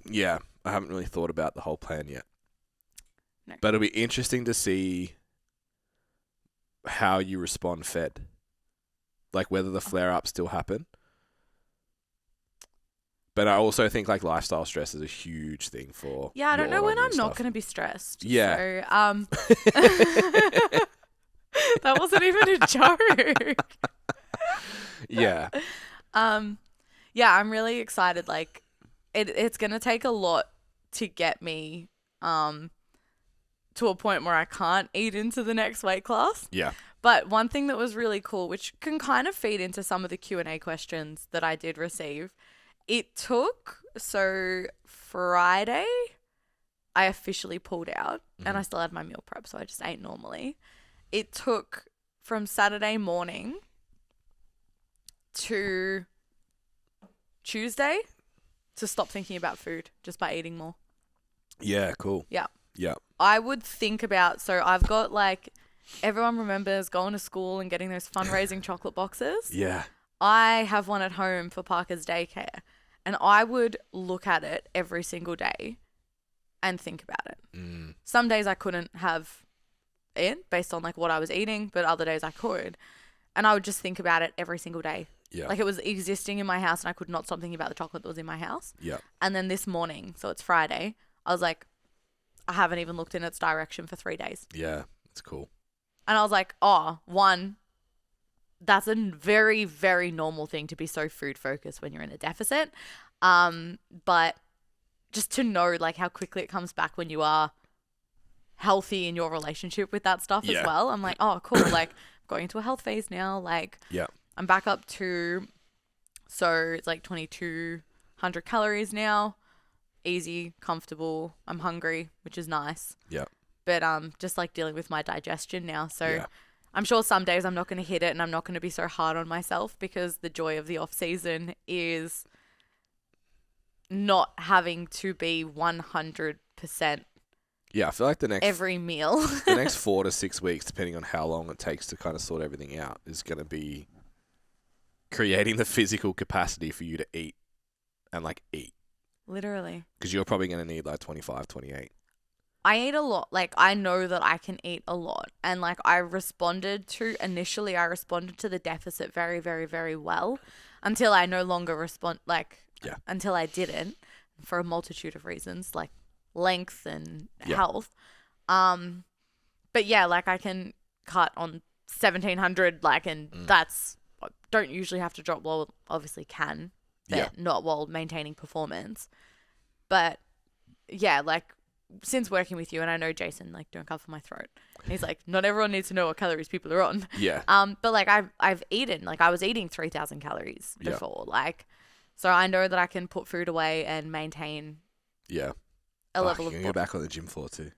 Yeah, I haven't really thought about the whole plan yet. No. But it'll be interesting to see how you respond fed. Like whether the flare-ups still happen. But I also think like lifestyle stress is a huge thing for... Yeah, I don't know your when I'm autoimmune not stuff. going to be stressed. Yeah. So, that wasn't even a joke. Yeah. yeah, I'm really excited. Like, it's gonna take a lot to get me to a point where I can't eat into the next weight class. Yeah. But one thing that was really cool, which can kind of feed into some of the Q&A questions that I did receive, so Friday, I officially pulled out and I still had my meal prep, so I just ate normally. It took from Saturday morning to Tuesday to stop thinking about food just by eating more. Yeah, cool. Yeah. Yeah. I would think about, so I've got like, everyone remembers going to school and getting those fundraising chocolate boxes. Yeah. I have one at home for Parker's daycare, and I would look at it every single day and think about it. Some days I couldn't have it based on like what I was eating, but other days I could. And I would just think about it every single day. Yeah. Like it was existing in my house and I could not stop thinking about the chocolate that was in my house. Yeah. And then this morning, so it's Friday, I was like, I haven't even looked in its direction for 3 days. Yeah. It's cool. And I was like, one, that's a very, very normal thing to be so food focused when you're in a deficit. But just to know like how quickly it comes back when you are healthy in your relationship with that stuff as well. I'm like, oh, cool. Like going into a health phase now. Like I'm back up to, so it's like 2,200 calories now. Easy, comfortable. I'm hungry, which is nice. Yeah. But just like dealing with my digestion now. So I'm sure some days I'm not going to hit it and I'm not going to be so hard on myself because the joy of the off season is not having to be 100% Yeah, I feel like the next every meal. the next 4 to 6 weeks, depending on how long it takes to kind of sort everything out, is going to be creating the physical capacity for you to eat and like eat. Literally. Because you're probably going to need like 25, 28. I eat a lot. Like, I know that I can eat a lot. And, like, initially I responded to the deficit very, very, very well until I no longer until I didn't for a multitude of reasons, like length and health. But yeah, like, I can cut on 1,700, like, and don't usually have to drop, well, obviously can, but not while maintaining performance. But yeah, like, since working with you, and I know Jason, like, don't cover my throat. He's like, not everyone needs to know what calories people are on. Yeah. But like I've eaten, like I was eating 3,000 calories before, like, so I know that I can put food away and maintain a level of. You're back on the gym floor too.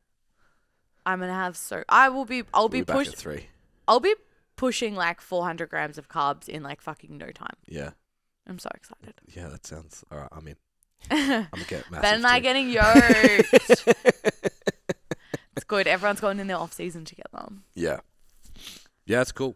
I'm gonna have I'll be back at 3. I'll be pushing like 400 grams of carbs in like fucking no time. Yeah. I'm so excited. Yeah, that sounds all right. I'm in. I'm gonna get massive. Ben and I getting yoked. It's good. Everyone's going in their off season together. Yeah. Yeah, it's cool.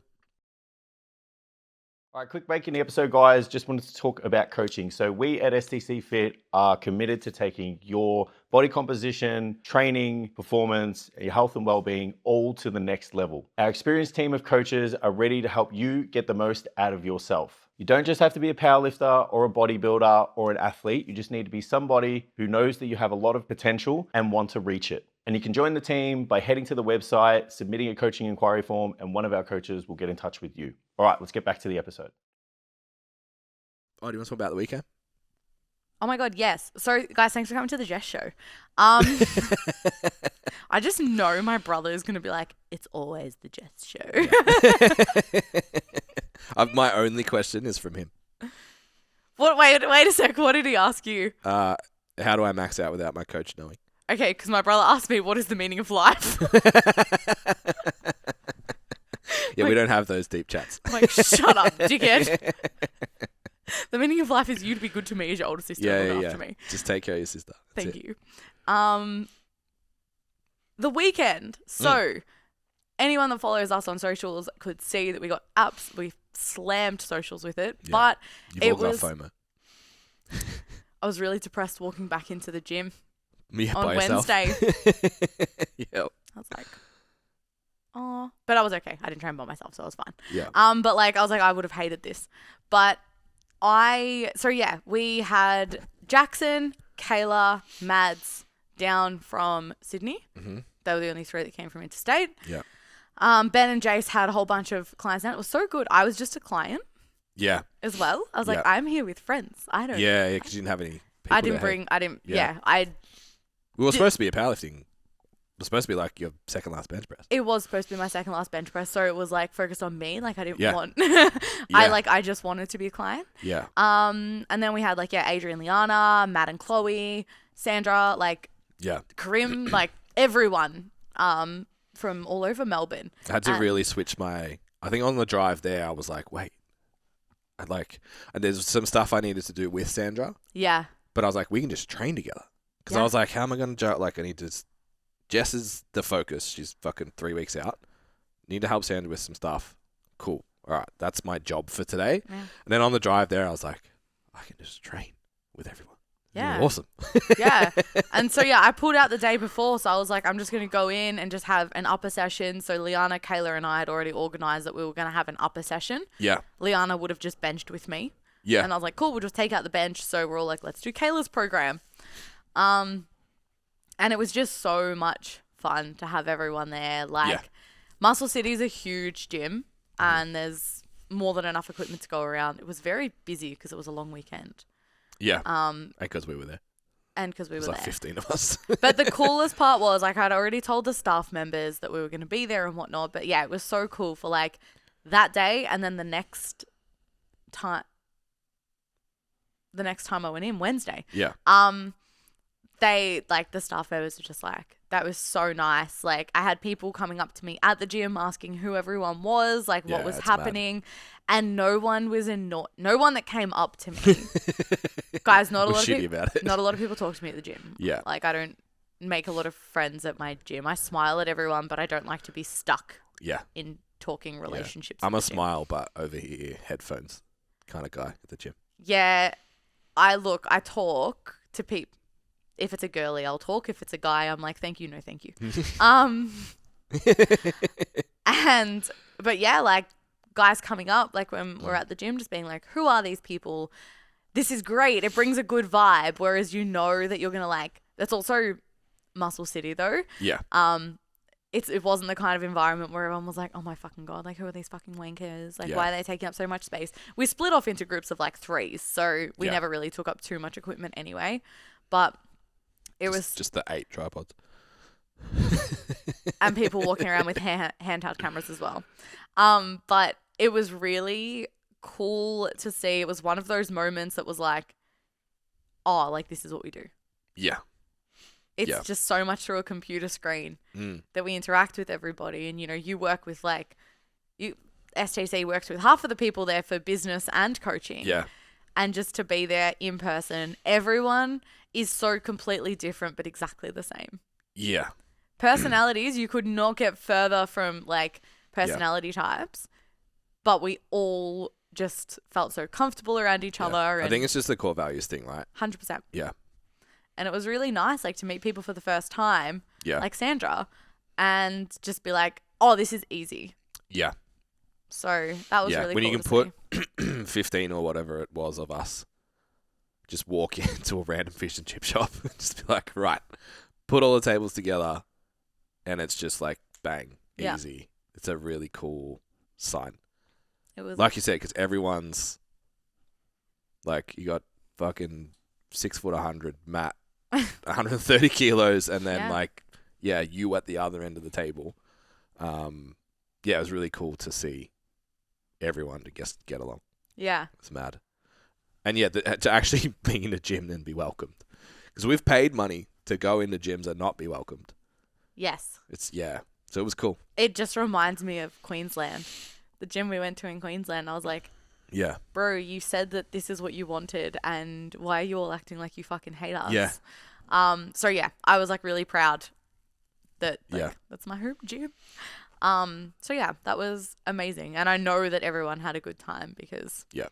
All right, quick break in the episode, guys. Just wanted to talk about coaching. So we at STCfit are committed to taking your body composition, training, performance, your health and well-being all to the next level. Our experienced team of coaches are ready to help you get the most out of yourself. You don't just have to be a powerlifter or a bodybuilder or an athlete. You just need to be somebody who knows that you have a lot of potential and want to reach it. And you can join the team by heading to the website, submitting a coaching inquiry form, and one of our coaches will get in touch with you. All right, let's get back to the episode. Oh, do you want to talk about the weekend? Oh my God, yes. So guys, thanks for coming to the Jess show. I just know my brother is going to be like, it's always the Jess show. My only question is from him. What? Wait a sec. What did he ask you? How do I max out without my coach knowing? Okay, because my brother asked me, what is the meaning of life? Yeah, we don't have those deep chats. I'm like, shut up, dickhead. The meaning of life is you to be good to me as your older sister and look after me. Just take care of your sister. Thank you. The weekend. So, anyone that follows us on socials could see that we got apps. We slammed socials with it. Yeah. But You've all got FOMO. I was really depressed walking back into the gym on Wednesday. Yep. I was like, oh, but I was okay. I didn't train by myself, so I was fine. Yeah. But like, I was like, I would have hated this. But we had Jackson, Kayla, Mads down from Sydney. Mm-hmm. They were the only 3 that came from interstate. Yeah. Ben and Jace had a whole bunch of clients down. It was so good. I was just a client. Yeah. as well. I was like, Yeah. I'm here with friends. I don't. Yeah, because you didn't have any people I didn't there. bring. I didn't. Yeah. Yeah. We were supposed to be a powerlifting. It was supposed to be like your second last bench press. It was supposed to be my second last bench press, so it was like focused on me. Like I didn't Yeah. want. Yeah. I just wanted to be a client. Yeah. And then we had like Adrian, Liana, Matt and Chloe, Sandra, like Yeah. Karim, like everyone from all over Melbourne. I had to And- really switch I think on the drive there, I was like, wait. And there's some stuff I needed to do with Sandra, Yeah. but I was like, we can just train together. Because I Yeah. was like, how am I going to, I need to, Jess is the focus. She's fucking 3 weeks out. Need to help Sandra with some stuff. Cool. All right. That's my job for today. Yeah. And then on the drive there, I was like, I can just train with everyone. Yeah. Awesome. Yeah. And so, I pulled out the day before. So I was like, I'm just going to go in and just have an upper session. So Liana, Kayla, and I had already organized that we were going to have an upper session. Yeah. Liana would have just benched with me. Yeah. And I was like, cool, we'll just take out the bench. So we're all like, let's do Kayla's program. And it was just so much fun to have everyone there. Like, Yeah. Muscle City is a huge gym and there's more than enough equipment to go around. It was very busy because it was a long weekend. Yeah. Because we were there. And because we It were was like there. 15 of us. But the coolest part was, like, I'd already told the staff members that we were going to be there and whatnot. But yeah, it was so cool for like that day. And then the next time I went in, Wednesday, Yeah. they, like, the staff members were just like, that was so nice. Like, I had people coming up to me at the gym asking who everyone was, like, what Yeah, was it's happening. And no one was no one that came up to me. Guys, not a We're lot of shitty people, about it. not a lot of people talk to me at the gym. Yeah. Like, I don't make a lot of friends at my gym. I smile at everyone, but I don't like to be stuck Yeah. in talking relationships. I'm at a the gym. smile, but over here, headphones kind of guy at the gym. Yeah, I talk to people. If it's a girly, I'll talk. If it's a guy, I'm like, thank you, no thank you. But yeah, like, guys coming up, like, when we're at the gym, just being like, who are these people? This is great. It brings a good vibe. Whereas you know that you're going to, like, that's also Muscle City though. Yeah. It wasn't the kind of environment where everyone was like, oh my fucking God, like, who are these fucking wankers? Like, Yeah. why are they taking up so much space? We split off into groups of like 3s. So we Yeah. never really took up too much equipment anyway. But it was, Just the 8 tripods. and people walking around with handheld cameras as well. But it was really cool to see. It was one of those moments that was like, oh, like, this is what we do. Yeah. It's Yeah. just so much through a computer screen that we interact with everybody. And, you work with STC works with half of the people there for business and coaching. Yeah. And just to be there in person, everyone is so completely different, but exactly the same. Yeah. Personalities, you could not get further from like personality types, but we all just felt so comfortable around each other. I And think it's just the core values thing, right? 100%. Yeah. And it was really nice, like, to meet people for the first time, Yeah. like Sandra, and just be like, oh, this is easy. Yeah. So that was Yeah. really When cool you to can put 15 or whatever it was of us just walk into a random fish and chip shop and just be like, right, put all the tables together and it's just like, bang, Yeah. easy. It's a really cool sign. It was Like you said, because everyone's like, you got fucking 6 foot 100 Matt, 130 kilos, and then Yeah. you at the other end of the table. It was really cool to see everyone to get along. yeah, It's mad. And to actually be in a gym and be welcomed. Because we've paid money to go into gyms and not be welcomed. yes. So it was cool. It just reminds me of Queensland, the gym we went to in Queensland. I was like, Yeah. bro, you said that this is what you wanted, and why are you all acting like you fucking hate us? Yeah. So yeah, I was like really proud that Yeah. that's my home gym. So yeah, that was amazing, and I know that everyone had a good time because Yeah.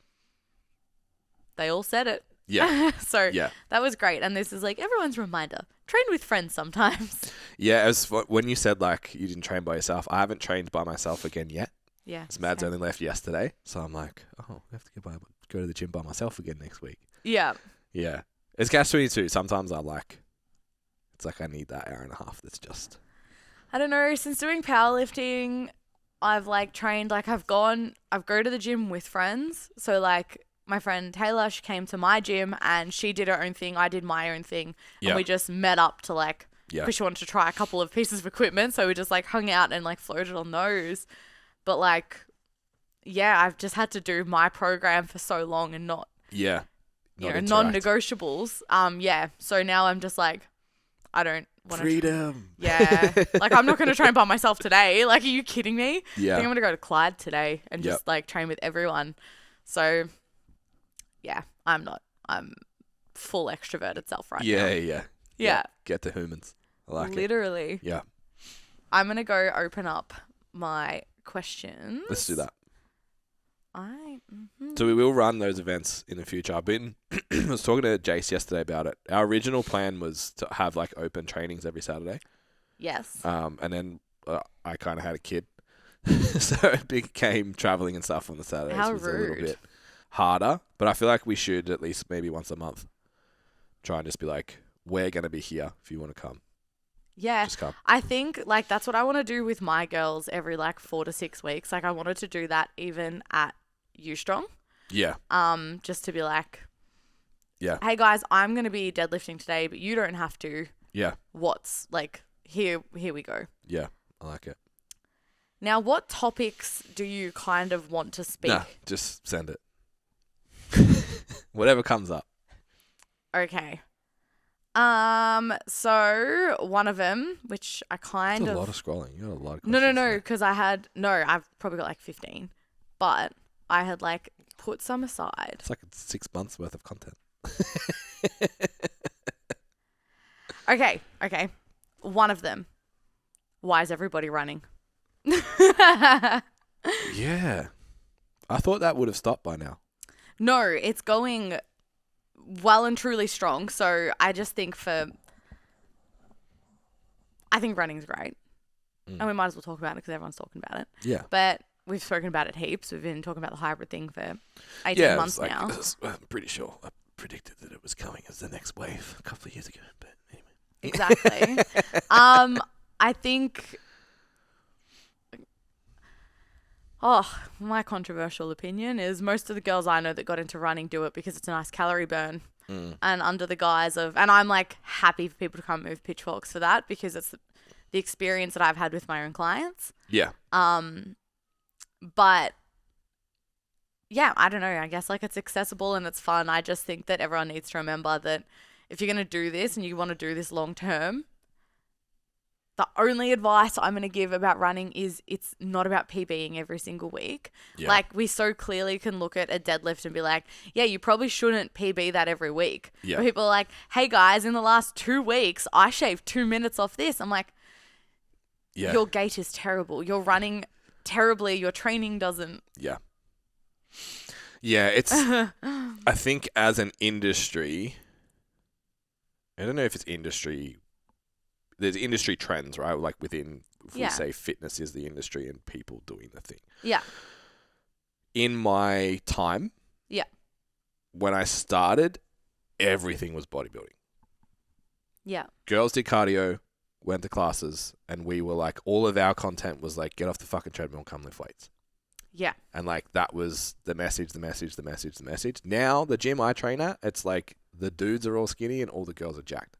they all said it. Yeah. So Yeah. that was great, and this is like everyone's reminder: train with friends sometimes. Yeah, when you said like you didn't train by yourself, I haven't trained by myself again yet. Yeah, As Mad's same. only left yesterday, so I'm like, oh, I have to go to the gym by myself again next week. Yeah, Yeah, it's catch-22. Sometimes it's like I need that hour and a half. That's just I don't know. Since doing powerlifting, I've like trained, like I've go to the gym with friends. So like my friend Taylor, she came to my gym and she did her own thing. I did my own thing. Yeah. And we just met up to like, Yeah. because she wanted to try a couple of pieces of equipment. So we just like hung out and like floated on those. But like, yeah, I've just had to do my program for so long and not, Yeah. you know, Not non-negotiables. Yeah. So now I'm just like, I don't want to. Freedom. Yeah. Like, I'm not going to train by myself today. Like, are you kidding me? I Yeah. think I'm going to go to Clyde today and Yep. just, like, train with everyone. So, yeah, I'm not. I'm full extroverted self right now. Yeah. Yeah. Get the humans. I like it. Literally. Yeah. I'm going to go open up my questions. Let's do that. Mhm. So we will run those events in the future. I was talking to Jace yesterday about it. Our original plan was to have like open trainings every Saturday. Yes. And then I kind of had a kid. So it became traveling and stuff on the Saturdays. How was a little rude. bit harder. But I feel like we should at least maybe once a month try and just be like, we're going to be here if you want to come. Yeah. Just come. I think, like, that's what I want to do with my girls every, like, 4 to 6 weeks. Like, I wanted to do that even at U Strong. Yeah. Just to be like, Yeah. hey guys, I'm going to be deadlifting today, but you don't have to. Yeah. What's like, here we go. Yeah. I like it. Now, what topics do you kind of want to speak? Nah, just send it. Whatever comes up. Okay. So one of them, which I kind That's of. a lot of scrolling. You got a lot of No, questions. because I've probably got like 15, but I had like put some aside. It's like 6 months worth of content. Okay. One of them. Why is everybody running? Yeah. I thought that would have stopped by now. No, it's going well and truly strong. So I just think I think running's great. And we might as well talk about it because everyone's talking about it. Yeah. But we've spoken about it heaps. We've been talking about the hybrid thing for 18 months now. I'm pretty sure I predicted that it was coming as the next wave a couple of years ago. But anyway. Exactly. I think... my controversial opinion is most of the girls I know that got into running do it because it's a nice calorie burn. And under the guise of... And I'm like happy for people to come move pitchforks for that because it's the experience that I've had with my own clients. Yeah. But yeah, I don't know. I guess like it's accessible and it's fun. I just think that everyone needs to remember that if you're going to do this and you want to do this long term, the only advice I'm going to give about running is it's not about PBing every single week. Yeah. Like we so clearly can look at a deadlift and be like, yeah, you probably shouldn't PB that every week. Yeah. But people are like, hey guys, in the last 2 weeks, I shaved 2 minutes off this. I'm like, Yeah. your gait is terrible. You're running terribly. Your training doesn't. Yeah. Yeah, it's... I think as an industry... I don't know if it's industry... There's industry trends, right? Like within... If we say fitness is the industry and people doing the thing. Yeah. In my time... Yeah. When I started, everything was bodybuilding. Yeah. Girls did cardio, went to classes, and we were like... All of our content was like, get off the fucking treadmill, come lift weights. Yeah. And like that was the message. Now the gym I train at, it's like the dudes are all skinny and all the girls are jacked.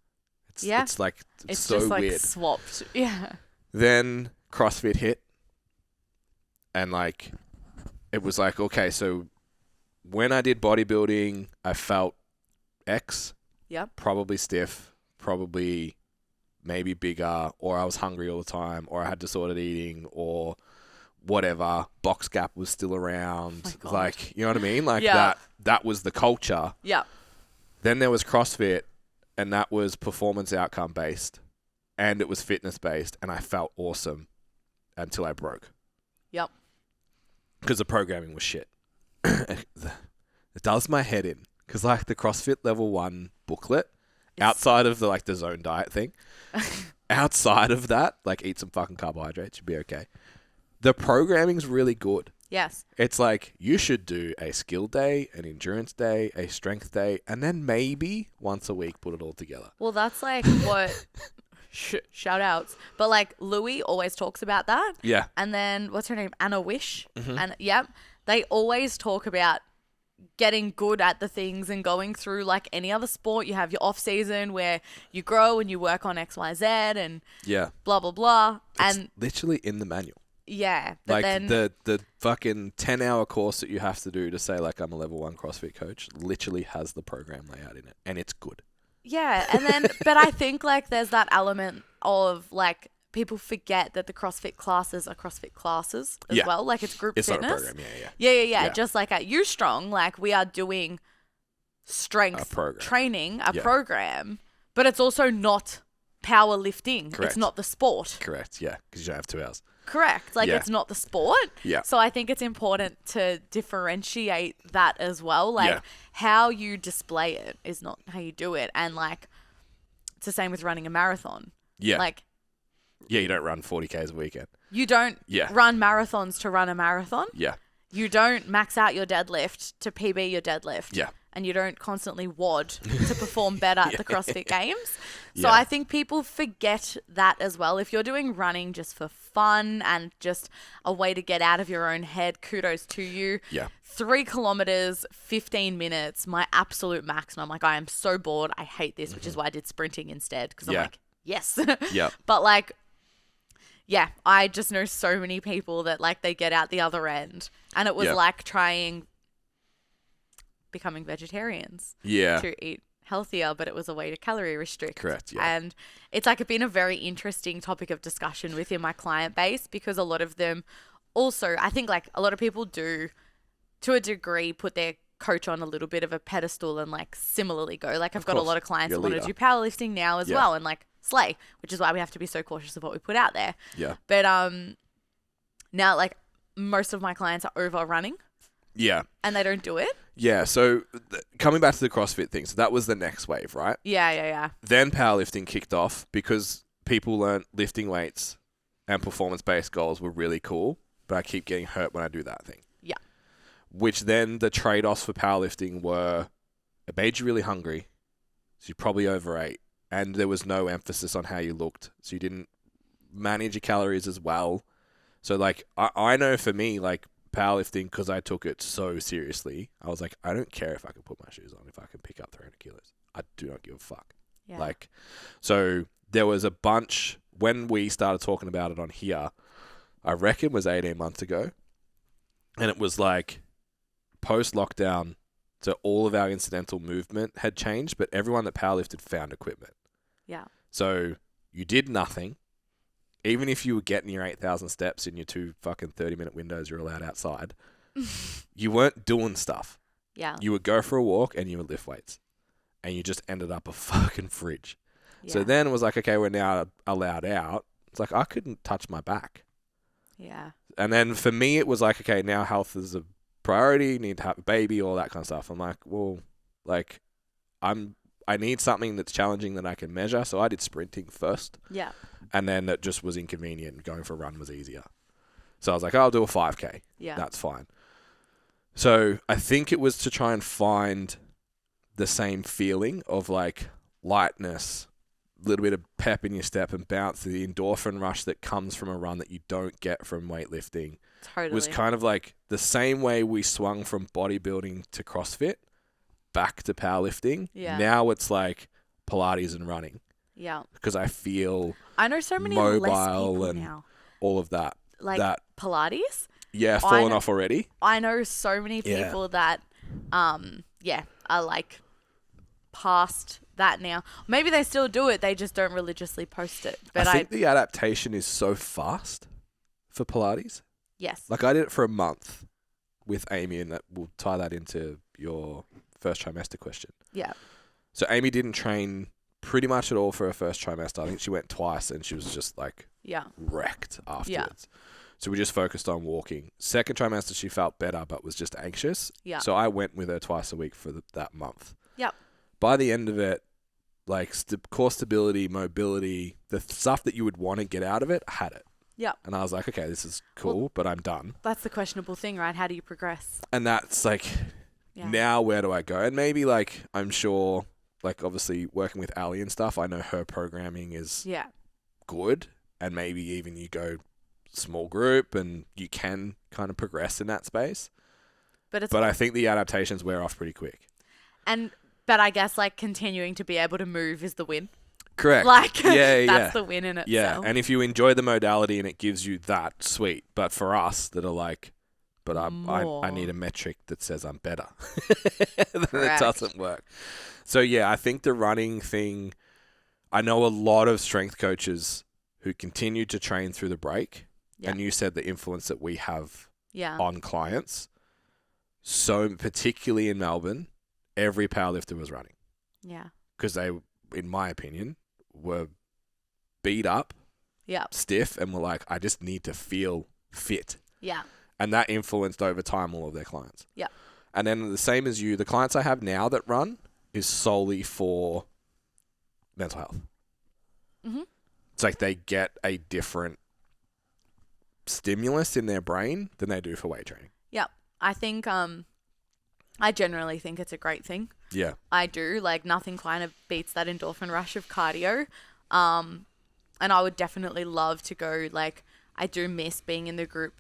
It's like It's so just like weird. swapped. Yeah. Then CrossFit hit, and like it was like, okay, so when I did bodybuilding, I felt X, Yep. probably stiff, probably maybe bigger, or I was hungry all the time, or I had disordered eating, or whatever, box gap was still around. Oh my God. Like, you know what I mean? Like Yeah. that was the culture. Yep. Then there was CrossFit, and that was performance outcome based, and it was fitness based, and I felt awesome until I broke. Yep. Because the programming was shit. It does my head in. Because like the CrossFit Level 1 booklet, outside of the zone diet thing, outside of that, like eat some fucking carbohydrates, you'll be okay. The programming's really good. Yes. It's like you should do a skill day, an endurance day, a strength day, and then maybe once a week put it all together. Well, that's like what shout outs. But like Louie always talks about that. Yeah. And then what's her name? Anna Wish. Mm-hmm. And yep, they always talk about getting good at the things and going through like any other sport. You have your off season where you grow and you work on XYZ and Yeah. blah blah blah. It's And literally in the manual. yeah, but Like then the fucking 10-hour course that you have to do to say like I'm a level 1 CrossFit coach literally has the program layout in it, and it's good. yeah, and then but I think like there's that element of like people forget that the CrossFit classes are CrossFit classes as Yeah. well. Like it's group It's fitness. not a program. Yeah. Yeah. Yeah. Just like at U Strong, like we are doing strength A program. training, a Yeah. program, but it's also not powerlifting. Correct. It's not the sport. Correct. Yeah, because you don't have 2 hours. Correct. Like Yeah. it's not the sport. Yeah. So I think it's important to differentiate that as well. Like Yeah. how you display it is not how you do it. And like it's the same with running a marathon. Yeah. Like Yeah, you don't run 40Ks a weekend. you don't Yeah. run marathons to run a marathon. Yeah. You don't max out your deadlift to PB your deadlift. Yeah. And you don't constantly WOD to perform better at the CrossFit Games. So Yeah. I think people forget that as well. If you're doing running just for fun and just a way to get out of your own head, kudos to you. Yeah. 3 kilometers, 15 minutes, my absolute maximum. Like I am so bored. I hate this, which is why I did sprinting instead. Because I'm Yeah. like, yes. Yeah. But like, yeah, I just know so many people that like they get out the other end, and it was Yeah. like becoming vegetarians Yeah. to eat healthier, but it was a way to calorie restrict. Correct, yeah. And it's like been a very interesting topic of discussion within my client base because a lot of them also, I think like a lot of people do to a degree put their coach on a little bit of a pedestal and like similarly go. Like I've got a course, lot of clients you're that a want to leader. do powerlifting now as Yeah. well and like slay, which is why we have to be so cautious of what we put out there. Yeah. But now like most of my clients are over running Yeah. and they don't do it. Yeah. So coming back to the CrossFit thing, so that was the next wave, right? Yeah. Then powerlifting kicked off because people learned lifting weights and performance-based goals were really cool, but I keep getting hurt when I do that thing. Yeah. Which then the trade-offs for powerlifting were it made you really hungry, so you probably overate, and there was no emphasis on how you looked, so you didn't manage your calories as well. So like I know for me, like powerlifting, because I took it so seriously, I was like, I don't care if I can put my shoes on, if I can pick up 300 kilos. I do not give a fuck. Yeah. Like, so there was a bunch, when we started talking about it on here, I reckon was 18 months ago. And it was like post-lockdown, so all of our incidental movement had changed, but everyone that powerlifted found equipment. Yeah. So you did nothing. Even if you were getting your 8,000 steps in your 2 fucking 30-minute windows you're allowed outside, you weren't doing stuff. Yeah. You would go for a walk and you would lift weights. And you just ended up a fucking fridge. So Yeah. then it was like, okay, we're now allowed out. It's like, I couldn't touch my back. Yeah. And then for me, it was like, okay, now health is a priority. Need to have a baby, all that kind of stuff. I'm like, well, like, I need something that's challenging that I can measure. So I did sprinting first. Yeah. And then it just was inconvenient. Going for a run was easier. So I was like, I'll do a 5K. Yeah. That's fine. So I think it was to try and find the same feeling of like lightness, a little bit of pep in your step and bounce, the endorphin rush that comes from a run that you don't get from weightlifting. Totally. Was kind of like the same way we swung from bodybuilding to CrossFit back to powerlifting. Yeah. Now it's like Pilates and running Yeah. because I feel I know so many less mobile people and now. all of that. Like that, Pilates. yeah, I fallen know- off already. I know so many Yeah. people that are like past that now. Maybe they still do it, they just don't religiously post it. But I think the adaptation is so fast for Pilates. yes. Like I did it for a month with Amy, and that we'll tie that into your first trimester question. Yeah. So Amy didn't train pretty much at all for her first trimester. I think she went twice, and she was just like Yeah. wrecked afterwards. So we just focused on walking. Second trimester, she felt better, but was just anxious. Yeah. So I went with her twice a week for that month. Yep. By the end of it, like core stability, mobility, the stuff that you would want to get out of it, I had it. Yep. And I was like, okay, this is cool, but I'm done. That's the questionable thing, right? How do you progress? And that's like, Yeah. now where do I go? And maybe like, I'm sure, like obviously working with Ali and stuff, I know her programming is Yeah. good, and maybe even you go small group and you can kind of progress in that space. But I think the adaptations wear off pretty quick. But I guess like continuing to be able to move is the win. Correct. Like that's that's the win in itself. Yeah, and if you enjoy the modality and it gives you that, sweet. But for us that are like, but I need a metric that says I'm better, then it doesn't work. So yeah, I think the running thing, I know a lot of strength coaches who continue to train through the break, and you said the influence that we have on clients. So particularly in Melbourne, every powerlifter was running. Yeah. Because they, in my opinion, were beat up, stiff, and were like, I just need to feel fit. Yeah. And that influenced over time all of their clients. Yeah. And then the same as you, the clients I have now that run is solely for mental health. Mm-hmm. It's like they get a different stimulus in their brain than they do for weight training. Yeah. I think I generally think it's a great thing. Yeah. I do. Like nothing kind of beats that endorphin rush of cardio. And I would definitely love to go, like, I do miss being in the group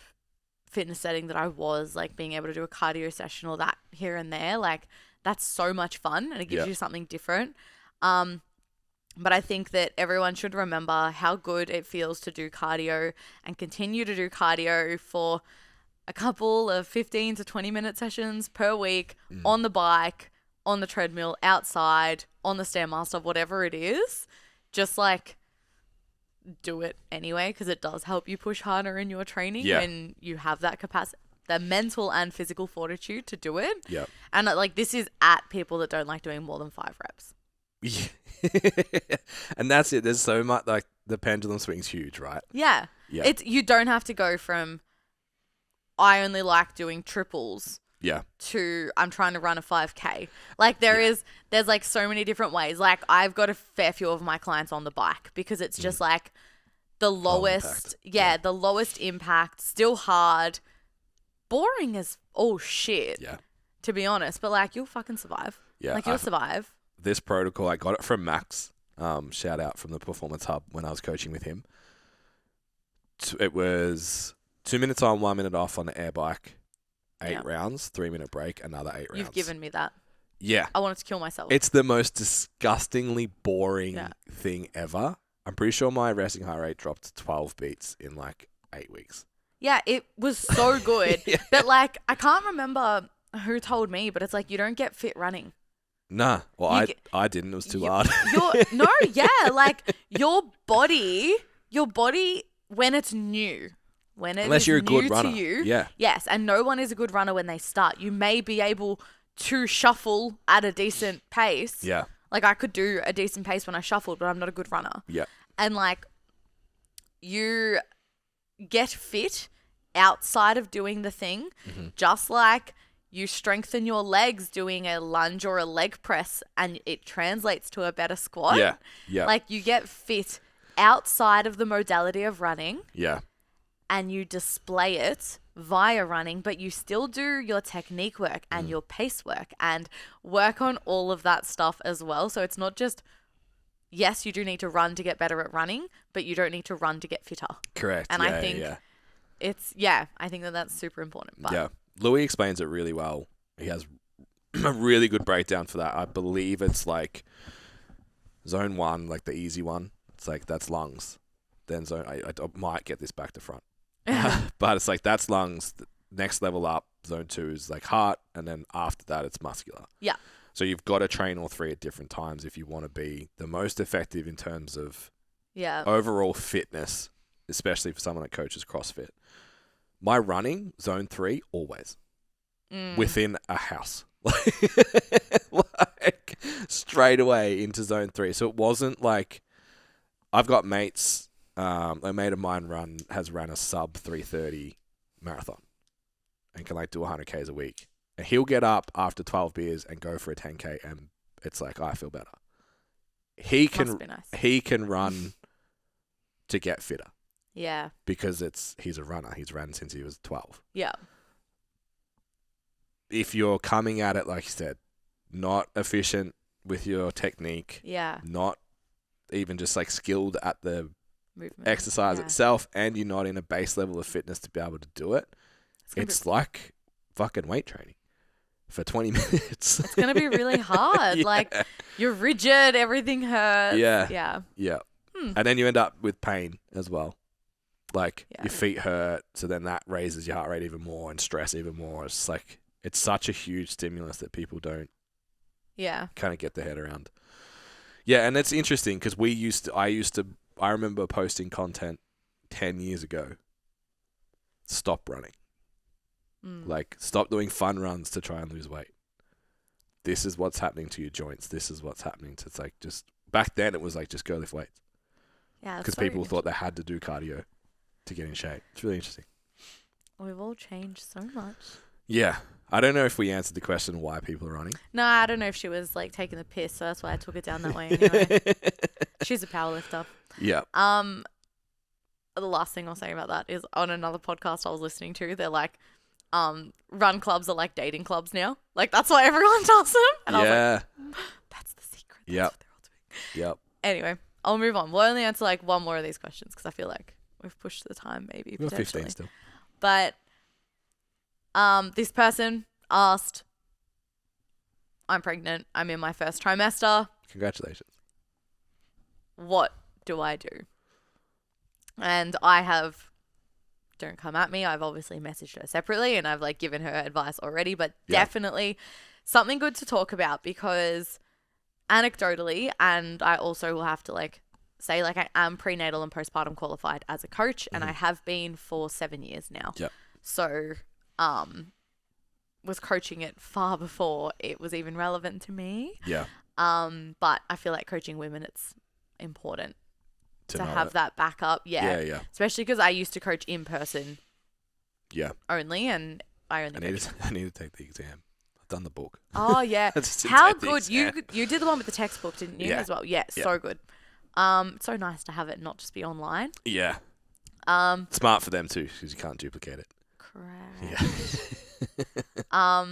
fitness setting that I was, like being able to do a cardio session or that here and there. Like that's so much fun and it gives you something different. But I think that everyone should remember how good it feels to do cardio and continue to do cardio for a couple of 15 to 20 minute sessions per week on the bike, on the treadmill, outside, on the Stairmaster, whatever it is. Just like do it anyway, because it does help you push harder in your training when you have that capacity, the mental and physical fortitude to do it. Yeah. And like this is at people that don't like doing more than 5 reps. Yeah. And that's it. There's so much, like the pendulum swings huge, right? Yeah. It's you don't have to go from I only like doing triples to I'm trying to run a 5K. Like there's like so many different ways. Like I've got a fair few of my clients on the bike because it's just like the lowest, the lowest impact, still hard, boring as all shit, to be honest. But like you'll fucking survive. Yeah. Like you'll survive. This protocol, I got it from Max. Shout out from the Performance Hub when I was coaching with him. It was 2 minutes on, 1 minute off on the air bike, 8 rounds, 3 minute break, another 8 rounds. You've given me that. Yeah. I wanted to kill myself. It's the most disgustingly boring thing ever. I'm pretty sure my resting heart rate dropped to 12 beats in like 8 weeks. Yeah, it was so good. But like, I can't remember who told me, but it's like, you don't get fit running. Nah. Well, I didn't. It was too hard. Like your body, when it's new, when it unless is you're a new good runner. to you. Yeah. Yes, and no one is a good runner when they start. You may be able to shuffle at a decent pace. Yeah. Like I could do a decent pace when I shuffled, but I'm not a good runner. Yeah. And like you get fit outside of doing the thing, just like you strengthen your legs doing a lunge or a leg press and it translates to a better squat. Yeah. Yeah. Like you get fit outside of the modality of running. Yeah. And you display it via running, but you still do your technique work and your pace work and work on all of that stuff as well. So it's not just, yes, you do need to run to get better at running, but you don't need to run to get fitter. Correct. And I think I think that that's super important. But Louis explains it really well. He has a really good breakdown for that. I believe it's like zone 1, like the easy one. It's like that's lungs. Then zone, I might get this back to front. But it's like that's lungs. Next level up, zone 2 is like heart, and then after that it's muscular. Yeah. So you've got to train all 3 at different times if you want to be the most effective in terms of overall fitness, especially for someone that coaches CrossFit. My running, zone 3, always. Within a house. Like straight away into zone 3. So it wasn't like I've got mates. A mate of mine has ran a sub 3:30 marathon and can like do 100 Ks a week. And he'll get up after 12 beers and go for a 10K, and it's like, I feel better. He can run to get fitter. Yeah. Because he's a runner. He's run since he was 12. Yeah. If you're coming at it, like you said, not efficient with your technique. Yeah. Not even just like skilled at the movement. exercise Yeah. itself, and you're not in a base level of fitness to be able to do it, it's like fucking weight training for 20 minutes. It's going to be really hard. Yeah. Like, you're rigid, everything hurts. Yeah. Yeah. Yeah. And then you end up with pain as well. Like, Yeah. your feet hurt, so then that raises your heart rate even more and stress even more. It's like, it's such a huge stimulus that people don't Yeah. kind of get their head around. Yeah, and it's interesting because I remember posting content 10 years ago. Stop running. Like, stop doing fun runs to try and lose weight. This is what's happening to your joints. This is what's happening to, it's like, just, back then it was like, just go lift weights. Yeah. Because people thought they had to do cardio to get in shape. It's really interesting. We've all changed so much. Yeah. I don't know if we answered the question why people are running. No, I don't know if she was like taking the piss, so that's why I took it down that way anyway. She's a powerlifter. Yeah. The last thing I'll say about that is on another podcast I was listening to, they're like, run clubs are like dating clubs now. Like, that's what everyone does them. And I was like, that's the secret. That's Yep. what they're all doing. Yep. Anyway, I'll move on. We'll only answer like one more of these questions because I feel like we've pushed the time maybe. We've got 15 potentially. still. But this person asked, I'm pregnant. I'm in my first trimester. Congratulations. What do I do? And I have, don't come at me, I've obviously messaged her separately and I've like given her advice already, but definitely something good to talk about because anecdotally, and I also will have to like say like I am prenatal and postpartum qualified as a coach and I have been for 7 years now. Yep. So, was coaching it far before it was even relevant to me. Yeah. But I feel like coaching women, it's important to know have it. that backup. Yeah, yeah. Especially because I used to coach in person Yeah. only, and I only. I need to take the exam. I've done the book. Oh yeah, I just didn't how take the good you exam. you did the one with the textbook, didn't you? Yeah. As well. Yeah, Yeah. so good. So nice to have it not just be online. Yeah. Smart for them too, because you can't duplicate it. Correct. Yeah.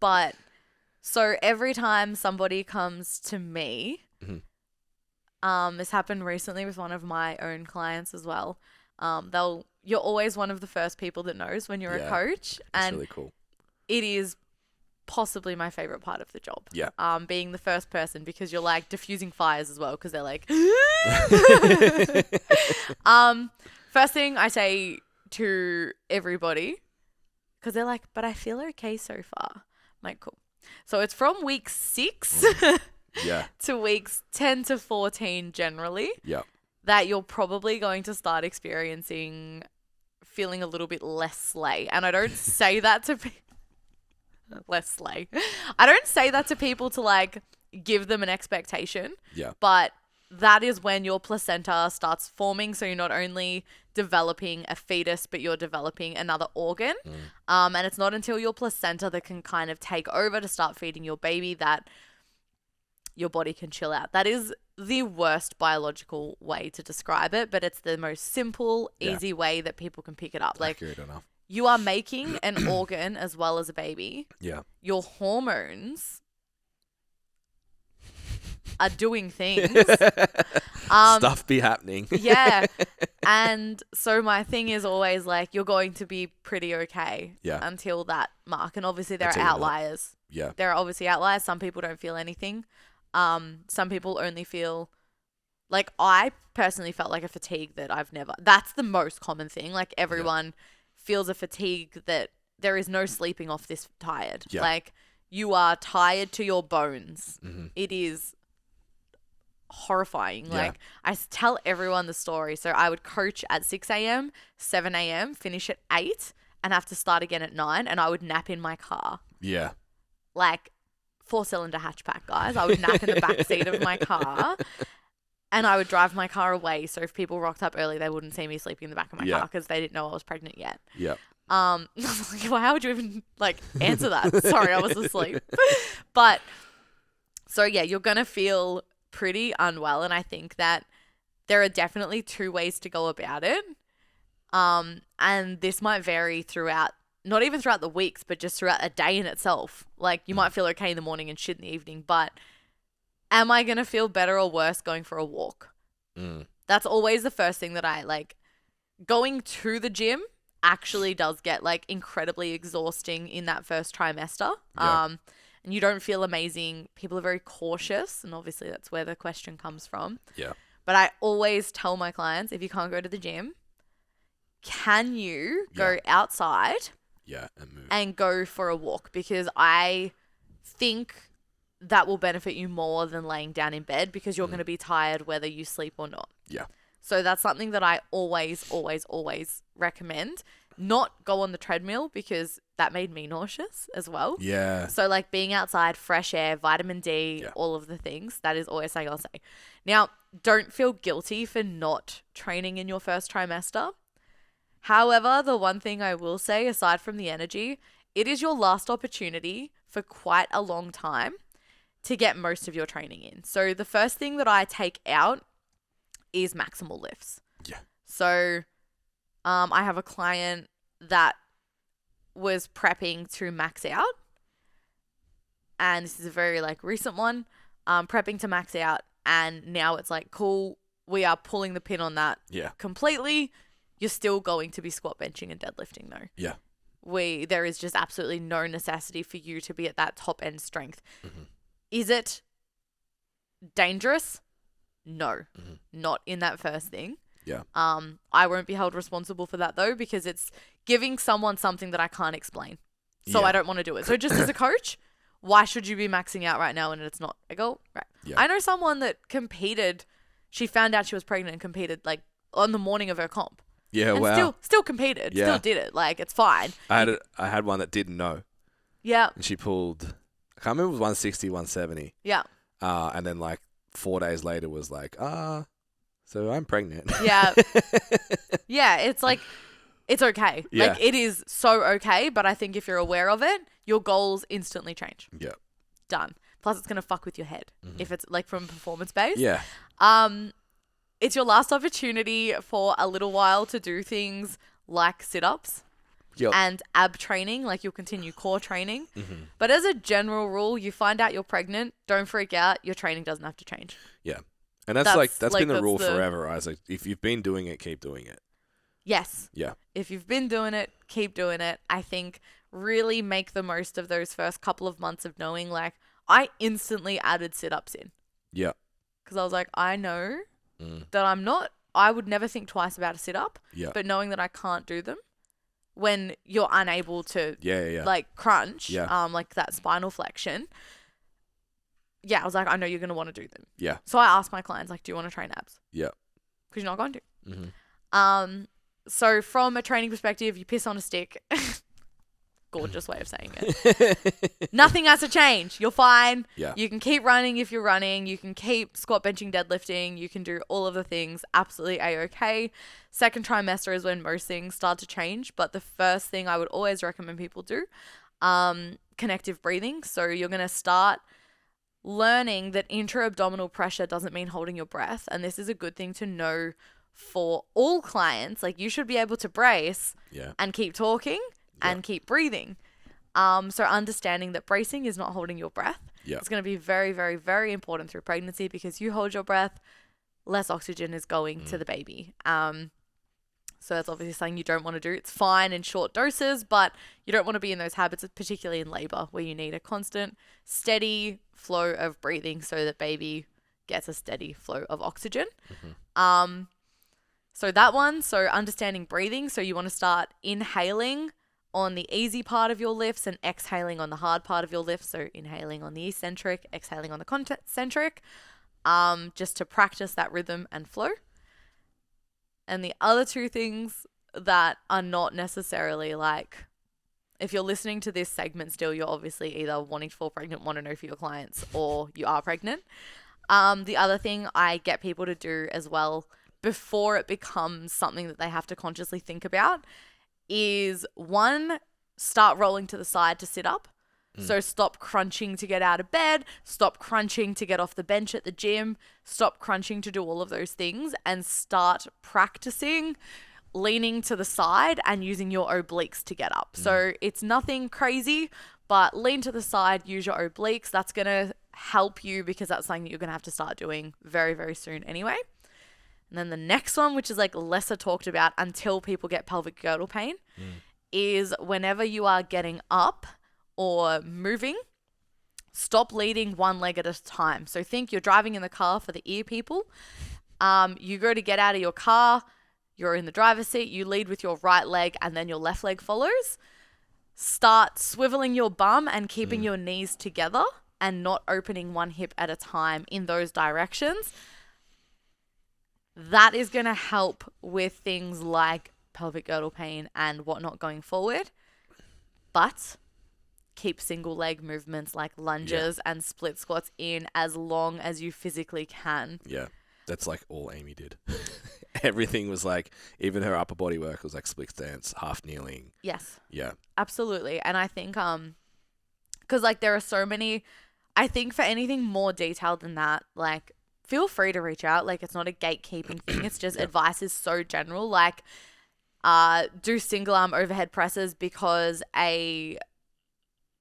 But so every time somebody comes to me, this happened recently with one of my own clients as well. You're always one of the first people that knows when you're a coach, That's and really cool. it is possibly my favorite part of the job. Yeah. Being the first person because you're like diffusing fires as well because they're like. First thing I say to everybody, because they're like, but I feel okay so far. I'm like, cool. So it's from week 6 Yeah. to weeks 10 to 14 generally Yeah. that you're probably going to start experiencing feeling a little bit less slay. And I don't say that to less slay. I don't say that to people to like give them an expectation. Yeah. But that is when your placenta starts forming. So you're not only developing a fetus, but you're developing another organ. And it's not until your placenta that can kind of take over to start feeding your baby that your body can chill out. That is the worst biological way to describe it, but it's the most simple, easy way that people can pick it up. Like, Accurate enough. you are making an organ as well as a baby. Yeah. Your hormones are doing things. Stuff be happening. Yeah. And so my thing is always like, you're going to be pretty okay until that mark. And obviously there Until are you're not. outliers. Yeah. There are obviously outliers. Some people don't feel anything. Some people only feel like, I personally felt like a fatigue that I've never, that's the most common thing. Like everyone feels a fatigue that there is no sleeping off this tired. Yeah. Like you are tired to your bones. It is horrifying. Like I tell everyone the story. So I would coach at 6 a.m., 7 a.m., finish at 8 and have to start again at 9 and I would nap in my car. Yeah. Like 4-cylinder hatchback, guys. I would nap in the back seat of my car and I would drive my car away. So if people rocked up early, they wouldn't see me sleeping in the back of my car because they didn't know I was pregnant yet. Yeah. Well, how would you even like answer that? Sorry, I was asleep. But so yeah, you're going to feel pretty unwell. And I think that there are definitely 2 ways to go about it. And this might vary throughout, not even throughout the weeks, but just throughout a day in itself. Like you might feel okay in the morning and shit in the evening, but am I going to feel better or worse going for a walk? That's always the first thing that I like. Going to the gym actually does get like incredibly exhausting in that first trimester. Yeah. And you don't feel amazing. People are very cautious, and obviously that's where the question comes from. Yeah. But I always tell my clients, if you can't go to the gym, can you go outside Yeah. And move. and go for a walk? Because I think that will benefit you more than laying down in bed, because you're going to be tired whether you sleep or not. Yeah. So that's something that I always, always, always recommend. Not go on the treadmill, because that made me nauseous as well. Yeah. So like being outside, fresh air, vitamin D, Yeah. all of the things, that is always something I'll say. Now, don't feel guilty for not training in your first trimester. However, the one thing I will say, aside from the energy, it is your last opportunity for quite a long time to get most of your training in. So the first thing that I take out is maximal lifts. Yeah. So I have a client that was prepping to max out, and this is a very like recent one, prepping to max out, and now it's like, cool, we are pulling the pin on that Yeah. completely. You're still going to be squat benching and deadlifting though. Yeah. There is just absolutely no necessity for you to be at that top end strength. Mm-hmm. Is it dangerous? No, not in that first thing. Yeah. I won't be held responsible for that though, because it's giving someone something that I can't explain. So Yeah. I don't want to do it. So just as a coach, why should you be maxing out right now and it's not? I go, right. Yeah. I know someone that competed. She found out she was pregnant and competed like on the morning of her comp. Yeah. And Wow. still competed. Yeah. Still did it. Like, it's fine. I had one that didn't know, Yeah. and she pulled. I can't remember. It was 160, 170. Yeah. And then like 4 days later was like, so I'm pregnant. Yeah. Yeah. It's like, it's okay. Yeah. Like, it is so okay. But I think if you're aware of it, your goals instantly change. Yeah. Done. Plus, it's going to fuck with your head if it's like from performance based. Yeah. It's your last opportunity for a little while to do things like sit-ups Yep. and ab training. Like, you'll continue core training. Mm-hmm. But as a general rule, you find out you're pregnant, don't freak out. Your training doesn't have to change. Yeah. And that's been the rule that's the- forever. I was like, if you've been doing it, keep doing it. Yes. Yeah. If you've been doing it, keep doing it. I think really make the most of those first couple of months of knowing, like, I instantly added sit-ups in. Yeah. Because I was like, I know that I would never think twice about a sit-up. Yeah. But knowing that I can't do them when you're unable to Yeah. like crunch, Yeah. like that spinal flexion. Yeah, I was like, I know you're going to want to do them. Yeah. So I asked my clients, like, do you want to train abs? Yeah. Because you're not going to. Mm-hmm. So from a training perspective, you piss on a stick. Gorgeous way of saying it. Nothing has to change. You're fine. Yeah. You can keep running if you're running. You can keep squat, benching, deadlifting. You can do all of the things absolutely A-okay. Second trimester is when most things start to change. But the first thing I would always recommend people do, connective breathing. So you're going to start learning that intra-abdominal pressure doesn't mean holding your breath. And this is a good thing to know for all clients. Like, you should be able to brace Yeah. and keep talking and keep breathing. So understanding that bracing is not holding your breath. Yeah. It's going to be very, very, very important through pregnancy, because you hold your breath, less oxygen is going to the baby. So that's obviously something you don't want to do. It's fine in short doses, but you don't want to be in those habits, particularly in labor, where you need a constant, steady flow of breathing so that baby gets a steady flow of oxygen. So that one, so understanding breathing. So you want to start inhaling on the easy part of your lifts and exhaling on the hard part of your lifts. So inhaling on the eccentric, exhaling on the concentric, just to practice that rhythm and flow. And the other two things that are not necessarily like, if you're listening to this segment still, you're obviously either wanting to fall pregnant, want to know for your clients, or you are pregnant. The other thing I get people to do as well, before it becomes something that they have to consciously think about, is one, start rolling to the side to sit up. So stop crunching to get out of bed, stop crunching to get off the bench at the gym, stop crunching to do all of those things, and start practicing leaning to the side and using your obliques to get up. So it's nothing crazy, but lean to the side, use your obliques. That's going to help you, because that's something that you're going to have to start doing very, very soon anyway. And then the next one, which is like lesser talked about until people get pelvic girdle pain, is whenever you are getting up or moving, stop leading one leg at a time. So think you're driving in the car for the ear people. You go to get out of your car, you're in the driver's seat, you lead with your right leg and then your left leg follows. Start swiveling your bum and keeping your knees together and not opening one hip at a time in those directions. That is going to help with things like pelvic girdle pain and whatnot going forward. But keep single leg movements like lunges and split squats in as long as you physically can. Yeah. That's like all Amy did. Everything was like, even her upper body work was like split stance, half kneeling. Yes. Yeah. Absolutely. And I think, because like there are so many, I think for anything more detailed than that, like feel free to reach out. Like it's not a gatekeeping thing. It's just advice is so general. Like do single arm overhead presses because a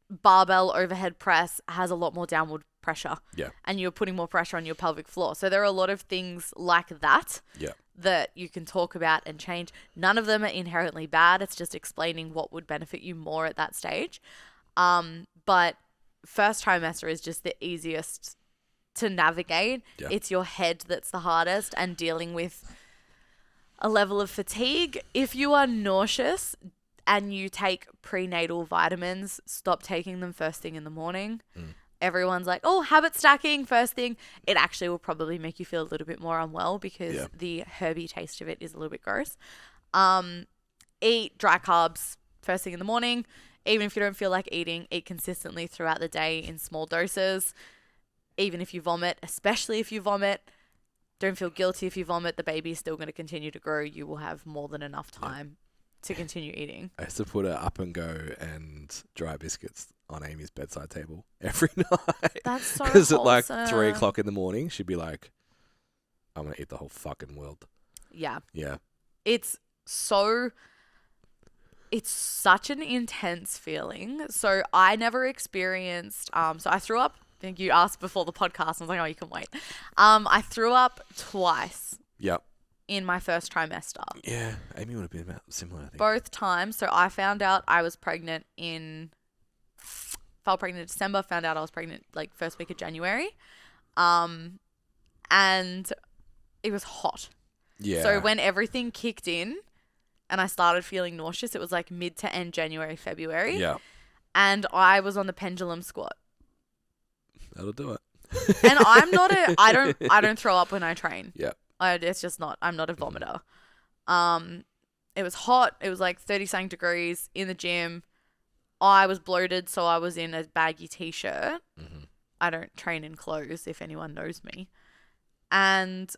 barbell overhead press has a lot more downward pressure. Yeah. And you're putting more pressure on your pelvic floor. So there are a lot of things like that. Yeah. That you can talk about and change. None of them are inherently bad. It's just explaining what would benefit you more at that stage. But first trimester is just the easiest to navigate. Yeah. It's your head that's the hardest, and dealing with a level of fatigue. If you are nauseous and you take prenatal vitamins, stop taking them first thing in the morning. Everyone's like, oh, habit stacking first thing. It actually will probably make you feel a little bit more unwell because the herby taste of it is a little bit gross. Eat dry carbs first thing in the morning. Even if you don't feel like eating, eat consistently throughout the day in small doses. Even if you vomit, especially if you vomit, don't feel guilty if you vomit. The baby is still going to continue to grow. You will have more than enough time to continue eating. I used to put a up and go and dry biscuits on Amy's bedside table every night. That's so Because at like wholesome. 3 o'clock in the morning, she'd be like, I'm going to eat the whole fucking world. Yeah. Yeah. It's such an intense feeling. So I never experienced, so I threw up. I think you asked before the podcast. I was like, oh, you can wait. I threw up twice Yep. in my first trimester. Yeah. Amy would have been about similar, I think. Both times. So I found out I was pregnant fell pregnant in December, found out I was pregnant like first week of January. And it was hot. Yeah. So when everything kicked in and I started feeling nauseous, it was like mid to end January, February. Yeah. And I was on the pendulum squat. That'll do it. And I don't throw up when I train. Yeah. It's just not, I'm not a vomiter. It was hot. It was like 30-something degrees in the gym. I was bloated, so I was in a baggy t-shirt. I don't train in clothes, if anyone knows me. And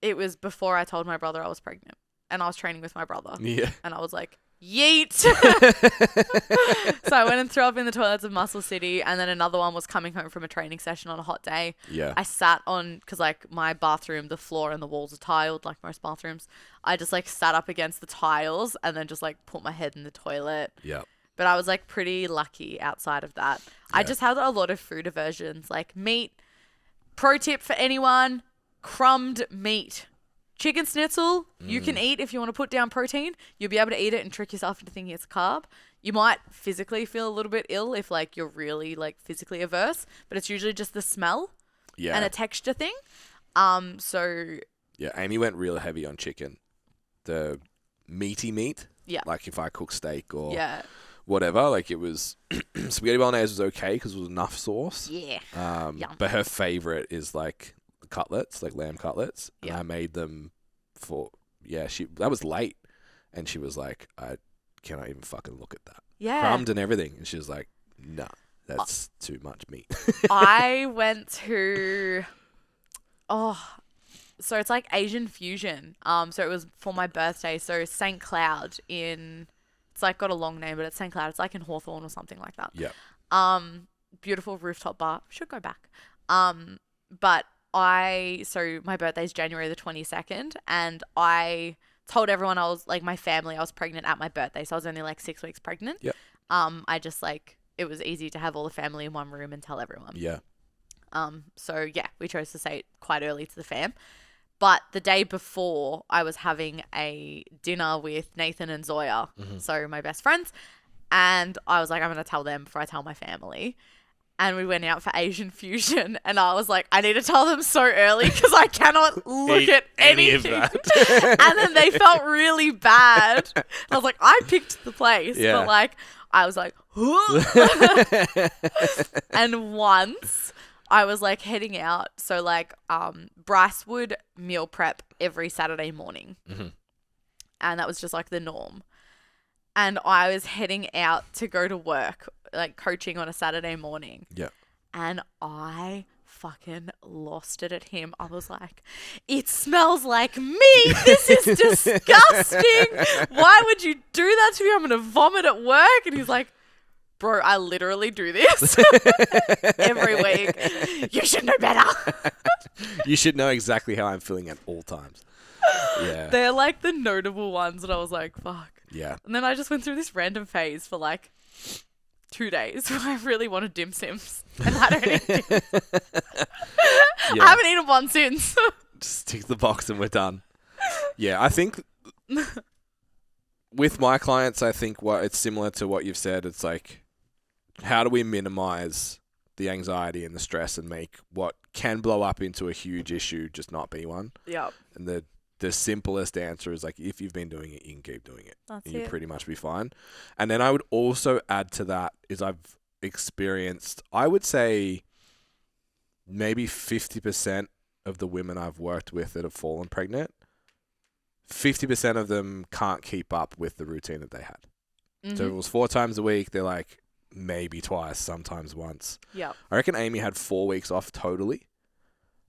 it was before I told my brother I was pregnant. And I was training with my brother. Yeah. And I was like, yeet. So I went and threw up in the toilets of Muscle City. And then another one was coming home from a training session on a hot day. Yeah. I sat on, because like my bathroom, the floor and the walls are tiled like most bathrooms. I just like sat up against the tiles and then just like put my head in the toilet. Yeah. But I was like pretty lucky outside of that. I just had a lot of food aversions, like meat. Pro tip for anyone, crumbed meat. Chicken schnitzel, you can eat if you want to put down protein. You'll be able to eat it and trick yourself into thinking it's a carb. You might physically feel a little bit ill if like you're really like physically averse, but it's usually just the smell and a texture thing. So yeah, Amy went real heavy on chicken. The meaty meat. Yeah. Like if I cook steak or yeah. whatever, like it was spaghetti bolognese was okay because it was enough sauce. Yeah. Yum. But her favorite is like cutlets, like lamb cutlets. And Yeah. I made them for that was late, and she was like, I cannot even fucking look at that. Yeah. Crumbed and everything, and she was like, nah, that's too much meat. I went to so it's like Asian fusion. So it was for my birthday. So St. Cloud it's like got a long name, but it's St. Cloud. It's like in Hawthorne or something like that. Yeah. Beautiful rooftop bar. Should go back. But so my birthday's January the 22nd, and I told everyone I was like my family I was pregnant at my birthday, so I was only like 6 weeks pregnant. Yeah. I just like it was easy to have all the family in one room and tell everyone. Yeah. So yeah, we chose to say it quite early to the fam. But the day before, I was having a dinner with Nathan and Zoya, so my best friends, and I was like, I'm going to tell them before I tell my family. And we went out for Asian fusion, and I was like, I need to tell them so early because I cannot look Eat at any of anything. that. And then they felt really bad. I was like, I picked the place, Yeah. but like, I was like, and once I was like heading out, so like Bryce would meal prep every Saturday morning, and that was just like the norm. And I was heading out to go to work, like coaching on a Saturday morning. Yeah. And I fucking lost it at him. I was like, it smells like meat. This is disgusting. Why would you do that to me? I'm going to vomit at work. And he's like, bro, I literally do this every week. You should know better. You should know exactly how I'm feeling at all times. Yeah. They're like the notable ones. And I was like, fuck. Yeah. And then I just went through this random phase for like 2 days where I really wanted dim sims. And I don't eat dim sims. Yeah. I haven't eaten one since. Just tick the box and we're done. Yeah, I think with my clients, I think it's similar to what you've said. It's like, how do we minimize the anxiety and the stress and make what can blow up into a huge issue just not be one? Yep. And the simplest answer is like, if you've been doing it, you can keep doing it. That's You'll it. pretty much be fine. And then I would also add to that is I've experienced, I would say maybe 50% of the women I've worked with that have fallen pregnant, 50% of them can't keep up with the routine that they had. So if it was 4 times a week, they're like maybe twice, sometimes once. Yep. I reckon Amy had 4 weeks off totally.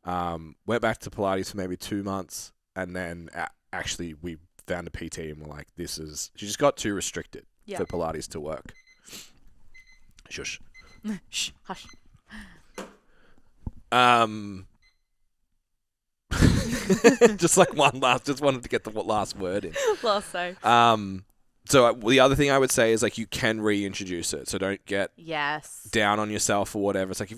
Went back to Pilates for maybe 2 months. And then actually we found a PT and we're like, she just got too restricted for Pilates to work. Shush. Shh, hush. Just wanted to get the last word in. Last say. So the other thing I would say is like, you can reintroduce it. So don't get Yes. down on yourself or whatever. It's like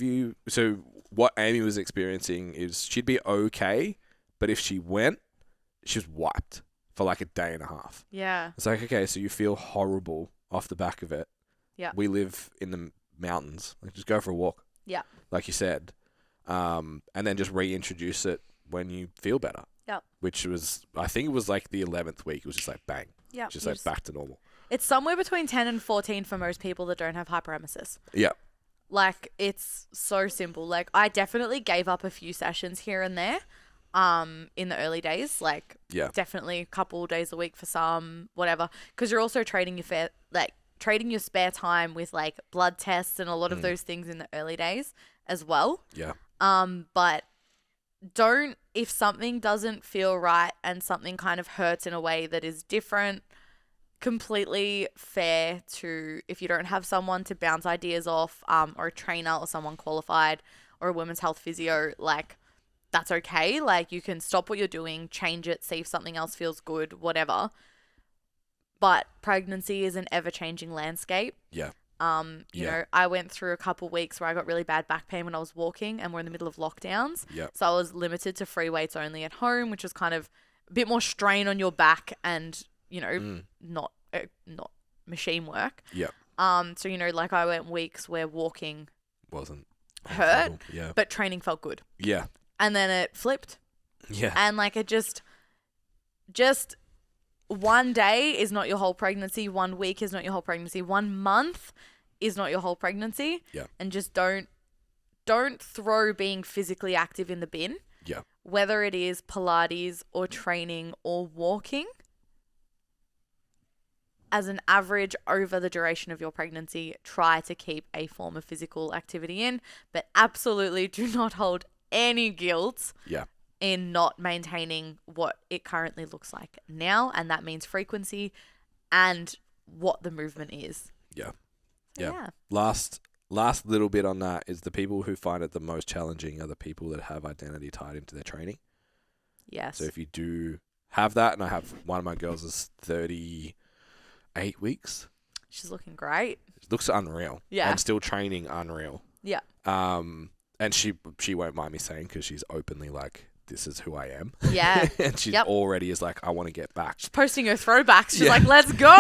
so what Amy was experiencing is she'd be okay, but if she went, she was wiped for like a day and a half. Yeah. It's like, okay, so you feel horrible off the back of it. Yeah. We live in the mountains. Like, just go for a walk. Yeah. Like you said. And then just reintroduce it when you feel better. Yep. Which was, I think it was like the 11th week. It was just like bang. Yeah. Just like back to normal. It's somewhere between 10 and 14 for most people that don't have hyperemesis. Yeah. Like, it's so simple. Like, I definitely gave up a few sessions here and there in the early days. Like, definitely a couple days a week for some, whatever. Because you're also trading your spare time with, like, blood tests and a lot of those things in the early days as well. Yeah. But if something doesn't feel right and something kind of hurts in a way that is different, completely fair to, if you don't have someone to bounce ideas off, or a trainer or someone qualified or a women's health physio, like, that's okay. Like, you can stop what you're doing, change it, see if something else feels good, whatever. But pregnancy is an ever-changing landscape. Yeah. You know, I went through a couple weeks where I got really bad back pain when I was walking, and we're in the middle of lockdowns. Yeah. So I was limited to free weights only at home, which was kind of a bit more strain on your back and, you know, not machine work. Yeah. So, you know, like, I went weeks where walking Wasn't hurt, yeah. but training felt good. Yeah. And then it flipped. Yeah. And like, it just one day is not your whole pregnancy. 1 week is not your whole pregnancy. 1 month is not your whole pregnancy. Yeah. And just don't throw being physically active in the bin. Yeah. Whether it is Pilates or training or walking, as an average over the duration of your pregnancy, try to keep a form of physical activity in, but absolutely do not hold any guilt in not maintaining what it currently looks like now, and that means frequency and what the movement is. Yeah. So, yeah. Last little bit on that is the people who find it the most challenging are the people that have identity tied into their training. Yes. So if you do have that, and I have one of my girls is 38 weeks. She's looking great. It looks unreal. Yeah. And still training unreal. Yeah. And she won't mind me saying, because she's openly like, this is who I am. Yeah. And she Yep. already is like, I want to get back. She's posting her throwbacks. She's Yeah. like, let's go.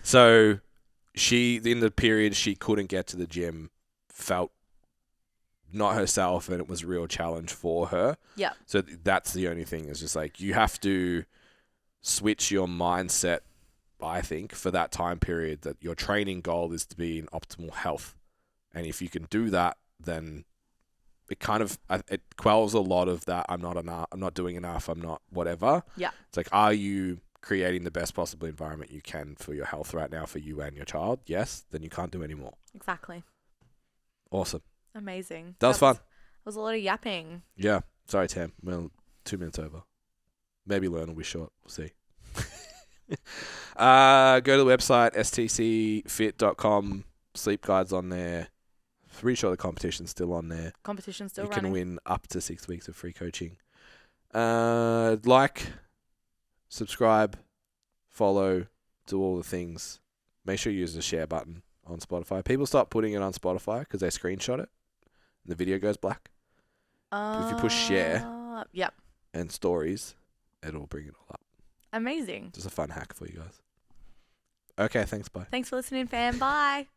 So she, in the period she couldn't get to the gym, felt not herself, and it was a real challenge for her. Yeah. So that's the only thing, is just like, you have to switch your mindset, I think, for that time period, that your training goal is to be in optimal health. And if you can do that, then it kind of, it quells a lot of that, I'm not enough, I'm not doing enough, I'm not whatever. Yeah. It's like, are you creating the best possible environment you can for your health right now, for you and your child? Yes, then you can't do any more. Exactly. Awesome. Amazing. That was fun. It was a lot of yapping. Yeah. Sorry, Tam. Well, 2 minutes over. Maybe learn will be short. We'll see. Go to the website, STCfit.com. Sleep guides on there. Pretty sure the competition's still on there. Competition's still You running. can win up to 6 weeks of free coaching. Like, subscribe, follow, do all the things. Make sure you use the share button on Spotify. People start putting it on Spotify because they screenshot it. And the video goes black. But if you push share Yep. and stories, it'll bring it all up. Amazing. Just a fun hack for you guys. Okay, thanks. Bye. Thanks for listening, fam. Bye.